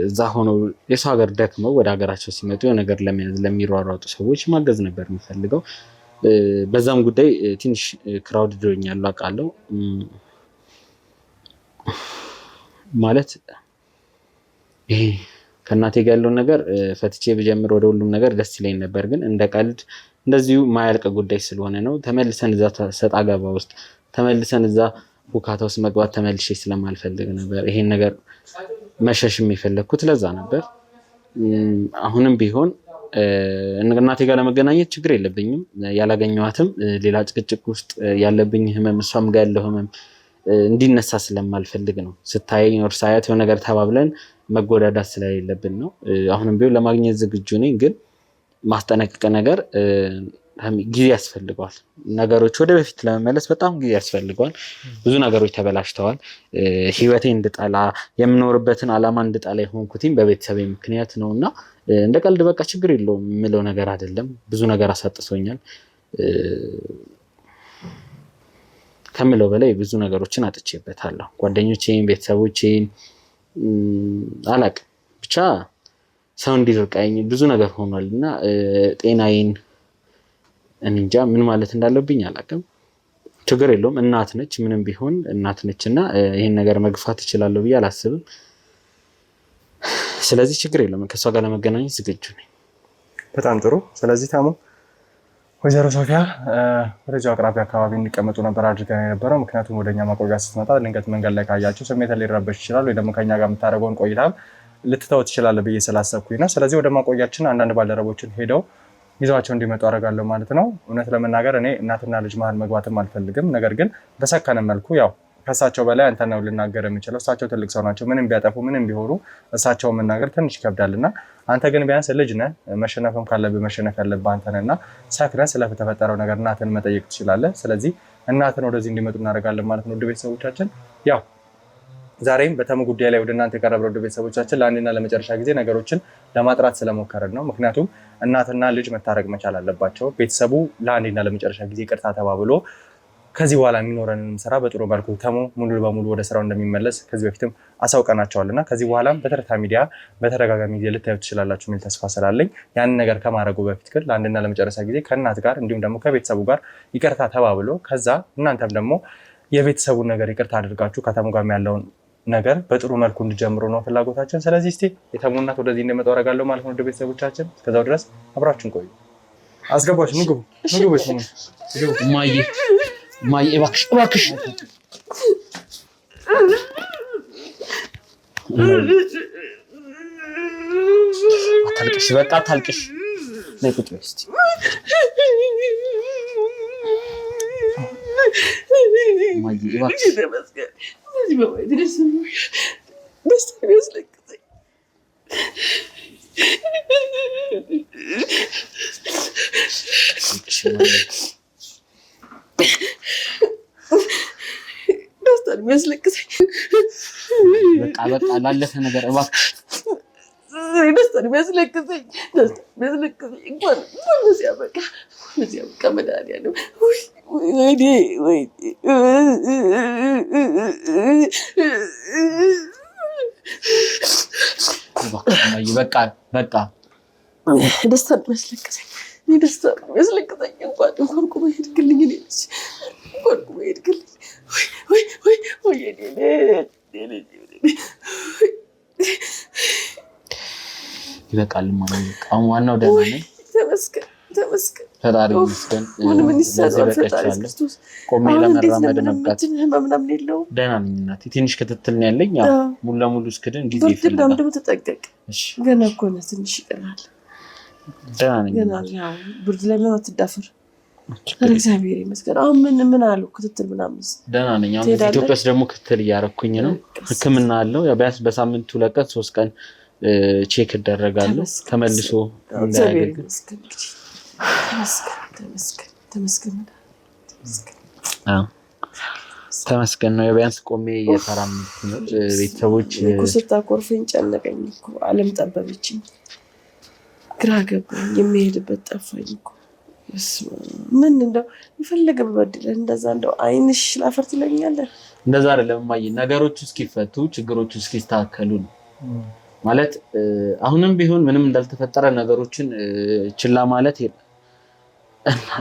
እዛ ሆነው የሰው ሀገር ደክመው ወደ ሀገራቸው ሲመጡ ነገር ለመያዝ ለሚሯሯጡ ሰዎች ማገዝ ነበር የምፈልገው። በዛም ጉዳይ ትንሽ ክራውድ ዶኛል አውቃለሁ። ማለት ይሄ ከእናቴ ጋር ያለውን ነገር ፈትቼ ብጀምር ወደ ሁሉም ነገር ደስ ይለኝ ነበር፣ ግን እንደ ቀልድ እንደዚሁ ማያልቅ ጉዳይ ስለሆነ ነው። ተመልሰን እዛ ሰጣ ገባ ውስጥ ተመልሰን እዛ ሁካታ ውስጥ መግባት ተመልሼ ስለማልፈልግ ነበር ይሄን ነገር መሸሽም የፈለግኩት ለዛ ነበር። አሁንም ቢሆን እናቴ ጋር ለመገናኘት ችግር የለብኝም። ያላገኘኋትም ሌላ ጭቅጭቅ ውስጥ ያለብኝ ህመም እሷም ጋር ያለው ህመም እንዲነሳ ስለማልፈልግ ነው። ስታየኝ ወር ሳያት የሆነ ነገር ተባብለን መጎዳዳት ስለሌለብን ነው። አሁንም ቢሆን ለማግኘት ዝግጁ ነኝ፣ ግን ማስጠነቀቅ ነገር ጊዜ ያስፈልገዋል። ነገሮች ወደ በፊት ለመመለስ በጣም ጊዜ ያስፈልገዋል። ብዙ ነገሮች ተበላሽተዋል። ህይወቴ እንድጠላ የምኖርበትን ዓላማ እንድጠላ የሆንኩትም በቤተሰቤ ምክንያት ነው እና እንደ ቀልድ በቃ ችግር የለውም የምለው ነገር አይደለም። ብዙ ነገር አሳጥቶኛል። ከምለው በላይ ብዙ ነገሮችን አጥቼበታለሁ። ጓደኞቼን፣ ቤተሰቦቼን አላቅም ብቻ ሰው እንዲርቀኝ ብዙ ነገር ሆኗል እና ጤናዬን እንጃ ምን ማለት እንዳለብኝ አላቅም። ችግር የለውም እናት ነች፣ ምንም ቢሆን እናት ነች እና ይሄን ነገር መግፋት እችላለሁ ብዬ አላስብም። ስለዚህ ችግር የለውም ከሷ ጋር ለመገናኘት ዝግጁ ነኝ። በጣም ጥሩ። ስለዚህ ታሙ ወይዘሮ ሶፊያ ወደዚያው አቅራቢያ አካባቢ እንዲቀመጡ ነበር አድርገን የነበረው። ምክንያቱም ወደኛ ማቆያ ስትመጣ ድንገት መንገድ ላይ ካያችሁ ስሜት ሊረበሽ ይችላል፣ ወይ ደግሞ ከኛ ጋር የምታደርገውን ቆይታ ልትተው ትችላለህ ብዬ ስላሰብኩኝ ነው። ስለዚህ ወደ ማቆያችን አንዳንድ ባልደረቦችን ሄደው ይዘዋቸው እንዲመጡ አደርጋለሁ ማለት ነው። እውነት ለመናገር እኔ እናትና ልጅ መሀል መግባትም አልፈልግም። ነገር ግን በሰከነ መልኩ ያው ከእሳቸው በላይ አንተ ነው ልናገር የምችለው። እሳቸው ትልቅ ሰው ናቸው። ምንም ቢያጠፉ ምንም ቢሆኑ እሳቸውን መናገር ትንሽ ይከብዳልና አንተ ግን ቢያንስ ልጅ ነህ፣ መሸነፍም ካለብህ መሸነፍ ያለብህ አንተ ነህ እና ሰክነህ ስለተፈጠረው ነገር እናትን መጠየቅ ትችላለህ። ስለዚህ እናትን ወደዚህ እንዲመጡ እናደርጋለን ማለት ነው። ውድ ቤተሰቦቻችን ያው ዛሬም በተሙ ጉዳይ ላይ ወደ እናንተ የቀረበው ውድ ቤተሰቦቻችን ለአንዴና ለመጨረሻ ጊዜ ነገሮችን ለማጥራት ስለሞከርን ነው። ምክንያቱም እናትና ልጅ መታረቅ መቻል አለባቸው። ቤተሰቡ ለአንዴና ለመጨረሻ ጊዜ ይቅርታ ተባብሎ ከዚህ በኋላ የሚኖረንን ስራ በጥሩ መልኩ ተሙ ሙሉ በሙሉ ወደ ስራው እንደሚመለስ ከዚህ በፊትም አሳውቀናቸዋልና ከዚህ በኋላም በተረታ ሚዲያ በተደጋጋሚ ጊዜ ልታዩት ትችላላችሁ የሚል ተስፋ ስላለኝ ያንን ነገር ከማድረጉ በፊት ግን ለአንድና ለመጨረሻ ጊዜ ከእናት ጋር እንዲሁም ደግሞ ከቤተሰቡ ጋር ይቅርታ ተባብሎ ከዛ እናንተም ደግሞ የቤተሰቡን ነገር ይቅርታ አድርጋችሁ ከተሙ ጋር ያለውን ነገር በጥሩ መልኩ እንዲጀምሩ ነው ፍላጎታችን። ስለዚህ እስቲ የተሙ እናት ወደዚህ እንደመጣ አደርጋለሁ ማለት ነው። ወደ ቤተሰቦቻችን እስከዛው ድረስ አብራችሁን ቆዩ። አስገባችሁ ምግቡ ማይ እባክሽ አታልቅሽ፣ በቃ አታልቅሽ። ነይ ቁጭ በይ እስቲ። ማይ እባክሽ ደስታን የሚያስለቅሰኝ በቃ ላለፈ ነገር እባክሽ ደስታን የሚያስለቅሰኝ እንኳን ሲያበቃ መድኃኒዓለም ወይኔ በቃ ደስታ መስለቀሰኝ ደስታ መስለቀሰኝ እንኳን ቁመ ሄድክልኝ እንኳን ቁመ ሄድክልኝ ወይ ይበቃል ማለት ነው። አሁን ዋናው ደህና ነኝ። ተመስገን ፈጣሪ ይመስገን። ምን ይሰራል ፈጣሪ ክርስቶስ። ቆሜ ለመራመድ መብቃት ምናምን የለውም። ደህና ነኝ እናቴ። ትንሽ ክትትል ነው ያለኝ። ያው ሙሉ ለሙሉ እስክድን ጊዜ ይፈልጋል። ደግሞ ተጠንቀቅ። ገና እኮ ነው ትንሽ ይቀራል። ደህና ነኝ ገና ያው ብርድ ላይ ምናምን አትዳፈር። እግዚአብሔር ይመስገን። አሁን ምን አሉ ክትትል ምናምን ደህና ነኝ። አሁን ኢትዮጵያ ውስጥ ደግሞ ክትትል እያረኩኝ ነው። ሕክምና አለው። ያው ቢያንስ በሳምንት 2 ቀን 3 ቀን ቼክ እደረጋለሁ ተመልሶ እንዳያገግም። ተመስገን ነው። ቢያንስ ቆሜ እየተራመድኩ ነው። ቤተሰቦች ስታኮርፈኝ ጨነቀኝ እኮ ዓለም ጠበበችኝ፣ ግራ ገባኝ፣ የሚሄድበት ጠፋኝ እኮ። ምን እንደው የፈለገ በበድለህ እንደዛ እንደው አይንሽ ላፈር ትለኛለህ። እንደዛ አይደለም እማዬ፣ ነገሮቹ እስኪፈቱ ችግሮቹ እስኪስተካከሉ ነው ማለት። አሁንም ቢሆን ምንም እንዳልተፈጠረ ነገሮችን ችላ ማለት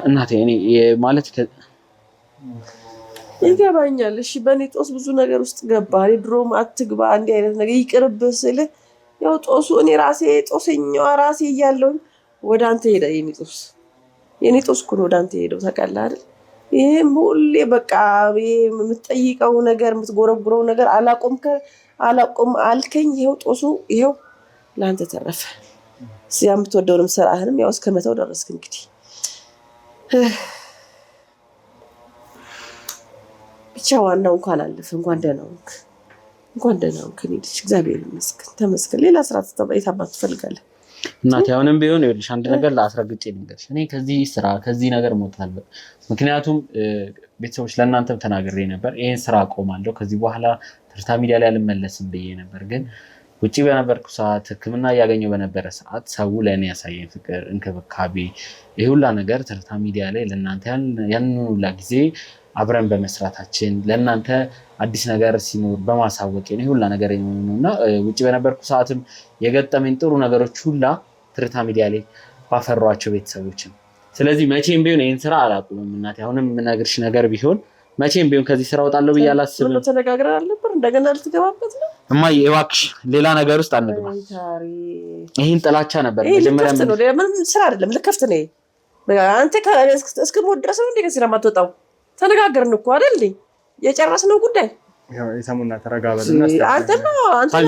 እናቴ እኔ ማለት ይገባኛል። እሺ በእኔ ጦስ ብዙ ነገር ውስጥ ገባ። እኔ ድሮም አትግባ እንዲህ አይነት ነገር ይቅርብህ ስልህ ያው ጦሱ እኔ ራሴ ጦሰኛዋ ራሴ እያለሁኝ ወደ አንተ ሄደ። የኔ ጦስ እኮ ነው ወደ አንተ ሄደው ታውቃለህ አይደል? ይሄም ሁሌ በቃ የምትጠይቀው ነገር የምትጎረጉረው ነገር አላቆም አልከኝ። ይሄው ጦሱ ይሄው ለአንተ ተረፈ። የምትወደውንም ስራህንም ያው እስከመተው ደረስክ። እንግዲህ ብቻ ዋናው እንኳን አለፈ። እንኳን ደህና ሆንክ። እግዚአብሔር ይመስገን ተመስገን። ሌላ ስራ የታባት ትፈልጋለህ እናቴ? አሁንም ቢሆን ይኸውልሽ አንድ ነገር ላስረግጬ ልንገርሽ። እኔ ከዚህ ስራ ከዚህ ነገር እሞታለሁ። ምክንያቱም ቤተሰቦች ለእናንተም ተናግሬ ነበር፣ ይሄን ስራ አቆማለሁ ከዚህ በኋላ ትርታ ሚዲያ ላይ አልመለስም ብዬ ነበር። ግን ውጪ በነበርኩ ሰዓት ሕክምና እያገኘሁ በነበረ ሰዓት ሰው ለእኔ ያሳየኝ ፍቅር፣ እንክብካቤ፣ ይህ ሁላ ነገር ትርታ ሚዲያ ላይ ለእናንተ ያንን ሁላ ጊዜ አብረን በመስራታችን ለእናንተ አዲስ ነገር ሲኖር በማሳወቅ ይህ ሁላ ነገር እና ውጪ በነበርኩ ሰዓትም የገጠመኝ ጥሩ ነገሮች ሁላ ትርታ ሚዲያ ላይ ባፈሯቸው ቤተሰቦችን። ስለዚህ መቼም ቢሆን ይህን ስራ አላቁምም እናቴ። አሁንም የምነግርሽ ነገር ቢሆን መቼም ቢሆን ከዚህ ስራ እወጣለሁ ብዬ አላስብም። ተነጋግረን አልነበር? እንደገና ልትገባበት ነው? እማዬ እባክሽ ሌላ ነገር ውስጥ አንግባ። ይሄን ጥላቻ ነበር መጀመሪያ። ምንም ስራ አይደለም ልከፍት ነው። አንተ እስክሞት ድረስ ነው እንዴ ከስራ የማትወጣው? ተነጋገርን እኮ አይደል? የጨረስነው ጉዳይ የሰሙና ተረጋበልና አንተ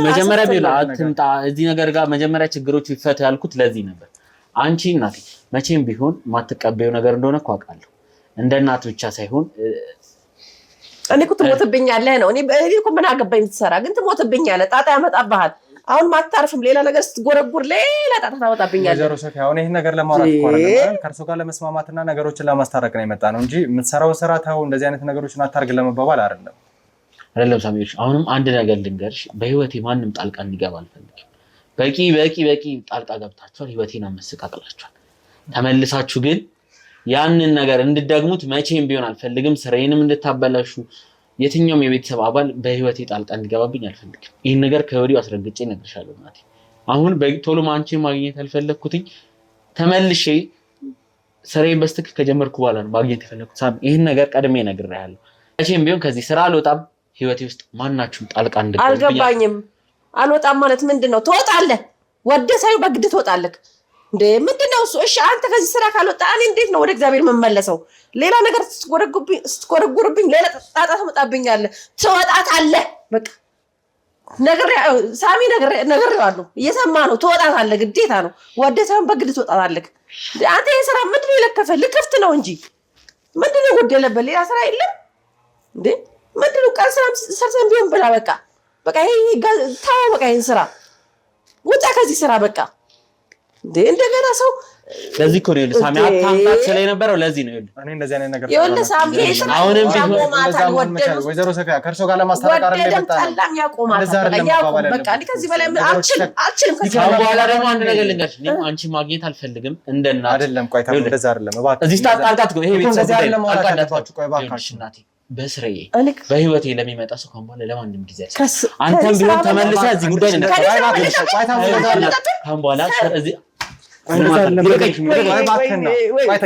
መጀመሪያ ቢሆን አትምጣ እዚህ ነገር ጋር መጀመሪያ ችግሮቹ ይፈቱ ያልኩት ለዚህ ነበር። አንቺ እናቴ መቼም ቢሆን የማትቀበዩ ነገር እንደሆነ እኮ አውቃለሁ። እንደ እናት ብቻ ሳይሆን እኔ እኮ ትሞትብኛለህ ነው። እኔ እኮ ምን አገባኝ የምትሰራ ግን ትሞትብኛለህ። ጣጣ ያመጣብሃል። አሁን ማታርፍም ሌላ ነገር ስትጎረጉር ሌላ ጣጣ ታመጣብኛለህ። ወይዘሮ ሶፊያ አሁን ይሄን ነገር ለማውራት እኮ አይደለም ከእርሶ ጋር ለመስማማትና ነገሮችን ለማስታረቅ ነው የመጣ ነው እንጂ የምትሰራውን ስራ ተው እንደዚህ አይነት ነገሮችን አታርግ ለመባባል አይደለም። ሳሚዎች አሁንም አንድ ነገር ልንገርሽ፣ በህይወቴ ማንም ጣልቃ እንዲገባ አልፈልግም። በቂ ጣልቃ ገብታችኋል፣ ህይወቴን አመሰቃቅላችኋል። ተመልሳችሁ ግን ያንን ነገር እንድትደግሙት መቼም ቢሆን አልፈልግም። ስራዬንም እንድታበላሹ የትኛውም የቤተሰብ አባል በህይወቴ ጣልቃ እንዲገባብኝ አልፈልግም። ይህን ነገር ከወዲሁ አስረግጬ እነግርሻለሁ እናቴ። አሁን ቶሎ አንቺን ማግኘት ያልፈለግኩትኝ ተመልሼ ስራዬን በስትክክል ከጀመርኩ በኋላ ነው ማግኘት የፈለግኩት። ሳሚ ይህን ነገር ቀድሜ እነግርሃለሁ። መቼም ቢሆን ከዚህ ስራ አልወጣም። ህይወቴ ውስጥ ማናችሁም ጣልቃ እንድትገቡ አልገባኝም። አልወጣም ማለት ምንድነው? ትወጣለህ፣ ወደ ሳይሆን በግድ ትወጣለህ እንዴ? ምንድነው እሱ? እሺ አንተ ከዚህ ስራ ካልወጣ እኔ እንዴት ነው ወደ እግዚአብሔር የምመለሰው? ሌላ ነገር ስትጎረጉርብኝ ሌላ ጣጣ ትመጣብኛለህ። ትወጣታለህ በቃ ሳሚ ነግሬዋለሁ። እየሰማ ነው። ትወጣታለህ፣ ግዴታ ነው። ወደ ሳይሆን በግድ ትወጣታለህ። አንተ ይሄ ስራ ምንድነው የለከፈህ? ልክፍት ነው እንጂ ምንድነው የጎደለበት? ሌላ ስራ የለም እንዴ? ምንድነው ቀን ስራ ሰርተን ቢሆን ብላ በቃ ይሄ ታው በቃ ይሄን ስራ ውጣ ከዚህ ስራ በቃ እንዴ! እንደገና ሰው ለዚህ እኮ ነው ሳሚ አታምጣት ስለነበረው ለዚህ ነው እኔ እንደዚህ አይነት ነገር ይወለ ሳሚ አሁንም ቢሆን ወይዘሮ ሰፊያ ከእርሶ ጋር ለማስታረቅ አይደለም የመጣ ነው። ሰላም ያቆማታል በቃ እኔ ከዚህ በላይ አልችልም። ከዚህ በኋላ ደግሞ አንድ ነገር ልንገርሽ፣ እኔ አንቺ ማግኘት አልፈልግም እንደና አይደለም። ቆይ ታም እንደዛ አይደለም እባክህ እዚህ ታጣጣት ነው ይሄ ቤተሰብ እንደዛ አይደለም። ቆይ እባክሽ እናቴ በስራዬ በህይወቴ ለሚመጣ ሰው ከማለ ለማንም ጊዜ አንተም ቢሆን ተመልሰህ እዚህ ጉዳይ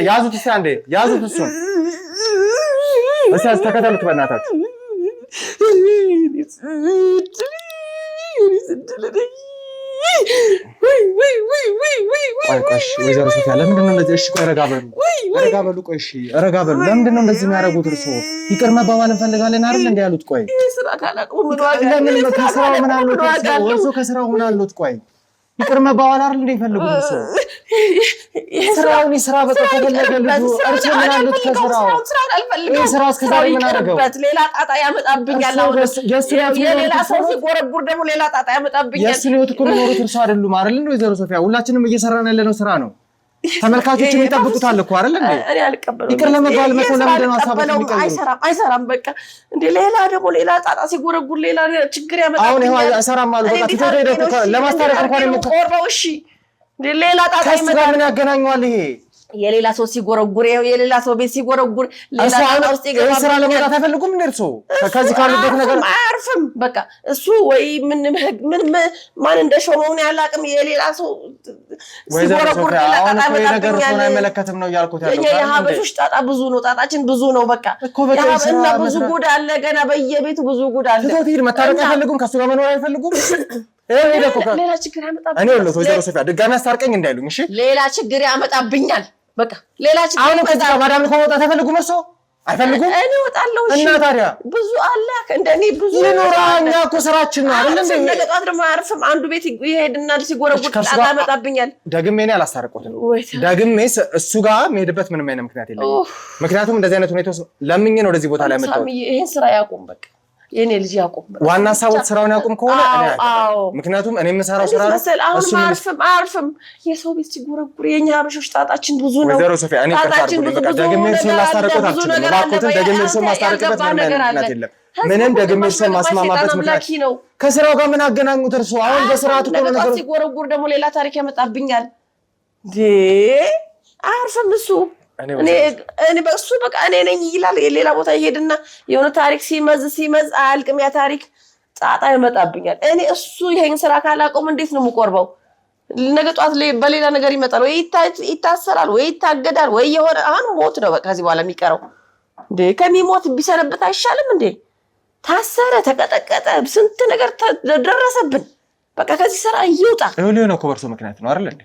ያዙት እስኪ አንዴ ያዙት። እሱን እስኪ ተከተሉት በእናታችሁ። ወይዘሮ ሶፊያ ለምንድን ነው እንደዚህ? እሺ ቆይ ረጋ በሉ። ቆይ እሺ ረጋ በሉ። ለምንድን ነው እንደዚህ የሚያደርጉት? እርስዎ ይቅር መባባል እንፈልጋለን አይደል እንደ ያሉት? ቆይ ከስራው ምን አሉት? እርስዎ ከስራው ምን አሉት? ቆይ ይቅር መባባል አይደል እንደ ይፈልጉት? እርስዎ ስራውን ይስራ በቃ ከፈለገ ልጁ እርስዎ ምን አሉት? ከስራው ስራ እስከዛሬ ምን አደረገው? ሌላ ጣጣ ያመጣብኛል። አሁን የሌላ ሰው ሲጎረጉር ደግሞ ሌላ ጣጣ ያመጣብኛል። የእሱን ህይወት እኮ የሚኖሩት እርስዎ አይደሉም አይደል እንደ ወይዘሮ ሶፊያ? ሁላችንም እየሰራን ያለነው ስራ ነው። ተመልካቾች የሚጠብቁታል እኮ አይደል እንዴ? እኔ አልቀበለውም። ይቅር ለመባል መጥቶ ለምንድን ነው ሀሳባችሁ የሚቀበለው? አይሰራም በቃ እንዴ ሌላ ደግሞ ሌላ ጣጣ ሲጎረጉር ሌላ ችግር ያመጣብኛል። አሁን ይሄው አይሰራም አሉ። በቃ ትቶ ሄደ እኮ ለማስታረቅ እንኳን የምቆርበው። እሺ እንዴ ሌላ ጣጣ ይመጣል። ምን ያገናኘዋል ይሄ? የሌላ ሰው ሲጎረጉር የሌላ ሰው ቤት ሲጎረጉር ሌላ ጣጣ ውስጥ ይገባል። ስራ ለመውጣት አይፈልጉም እንዴ እርስዎ? ከዚህ ካሉበት ነገር አያርፍም። በቃ እሱ ወይ ምን ማን እንደሾመው ነው ያላቅም። የሌላ ሰው ሲጎረጉር ሌላ ጣጣ ያመጣብኛል። አይመለከትም ነው እያልኩት ያለው። የሀበሾች ጣጣ ብዙ ነው። ጣጣችን ብዙ ነው። በቃ እና ብዙ ጉድ አለ። ገና በየቤቱ ብዙ ጉድ አለ። ትቶት ሂድ። መታረቅ አይፈልጉም። ከሱ ጋር መኖር አይፈልጉም። ሌላ ችግር ያመጣብኛል። እኔ ወሎ ወይዘሮ ሶፊያ ድጋሚ አስታርቀኝ እንዳይሉኝ እሺ። ሌላ ችግር ያመጣብኛል። በቃ ሌላ ችግር አሁን ከዛ ማዳም ከመውጣት አይፈልጉም። እርሶ አይፈልጉም? እኔ እወጣለሁ። እሺ እና ታዲያ ብዙ አለ እንደኔ ብዙ ይኖራኛ እኮ ስራችን ነው አይደል እንዴ? ነገጣት ደግሞ አያርፍም። አንዱ ቤት ይሄድና ሲጎረጉር ጣጣ ያመጣብኛል። ደግሜ እኔ አላስታርቆትም። ደግሜ እሱ ጋር መሄድበት ምንም አይነት ምክንያት የለኝም። ምክንያቱም እንደዚህ አይነት ሁኔታ ለምኜ ነው ወደዚህ ቦታ ላይ መጣሁት። ይሄን ስራ ያቁም በቃ የኔ ልጅ ያቁም። ዋና ሀሳቦት ስራውን ያቁም ከሆነ እኔ ምክንያቱም እኔ የምሰራው ስራ ነው። እሱ አያርፍም። የሰው ቤት ሲጎረጉር የኛ ሀበሾች ጣጣችን ብዙ ነው። ወይዘሮ ሶፊያ እኔ ደግሜ እሱን ላስታርቆት አልችልም። እባክዎትን ደግሜ እሱን ማስታርቅበት ምንም አይነት ምክንያት የለም። ምንም ደግሜ እሱን ማስማማበት ምክንያት ከስራው ጋር ምን አገናኙት? እርሱ አሁን በስርዓቱ እኮ ነው ነገሩ። ሲጎረጉር ደግሞ ሌላ ታሪክ ያመጣብኛል። አያርፍም እሱ እኔ በእሱ በቃ እኔ ነኝ ይላል። የሌላ ቦታ ይሄድና የሆነ ታሪክ ሲመዝ አያልቅም። ያ ታሪክ ጣጣ ይመጣብኛል። እኔ እሱ ይሄን ስራ ካላቆም እንዴት ነው የምቆርበው? ነገ ጧት በሌላ ነገር ይመጣል። ወይ ይታሰራል፣ ወይ ይታገዳል፣ ወይ የሆነ አሁን ሞት ነው በቃ ከዚህ በኋላ የሚቀረው። እንዴ ከሚሞት ቢሰነብት አይሻልም እንዴ? ታሰረ፣ ተቀጠቀጠ፣ ስንት ነገር ደረሰብን። በቃ ከዚህ ስራ ይውጣ። ሊሆነ እኮ በእርሶ ምክንያት ነው አይደል እንዴ?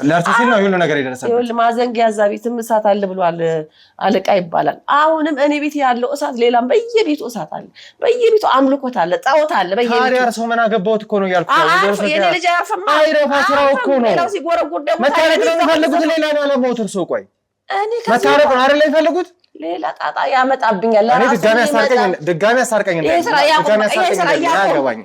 ለእርሱ ሲል ነው ሁሉ ነገር የደረሰበት። ማዘንጊያ እዛ ቤትም እሳት አለ ብሏል አለቃ ይባላል። አሁንም እኔ ቤት ያለው እሳት ሌላም በየቤቱ እሳት አለ፣ በየቤቱ አምልኮት አለ፣ ጣዖት አለ በየቤቱ። ታዲያ እርሶ ምን አገባሁት እኮ ነው ያልኩት። የኔ ልጅ አያርፍም። አይረፋ ስራው እኮ ነው። ሌላው ሲጎረጉር ደግሞ መታረቅ ነው የሚፈልጉት። ሌላ ነው አለሞት። እርሶ ቆይ መታረቅ ነው አይደል የሚፈልጉት? ሌላ ጣጣ ያመጣብኛል። እኔ ድጋሚ አስታርቀኝ እንዳይሉኝ። ድጋሚ አስታርቀኝ እንዳይሉኝ።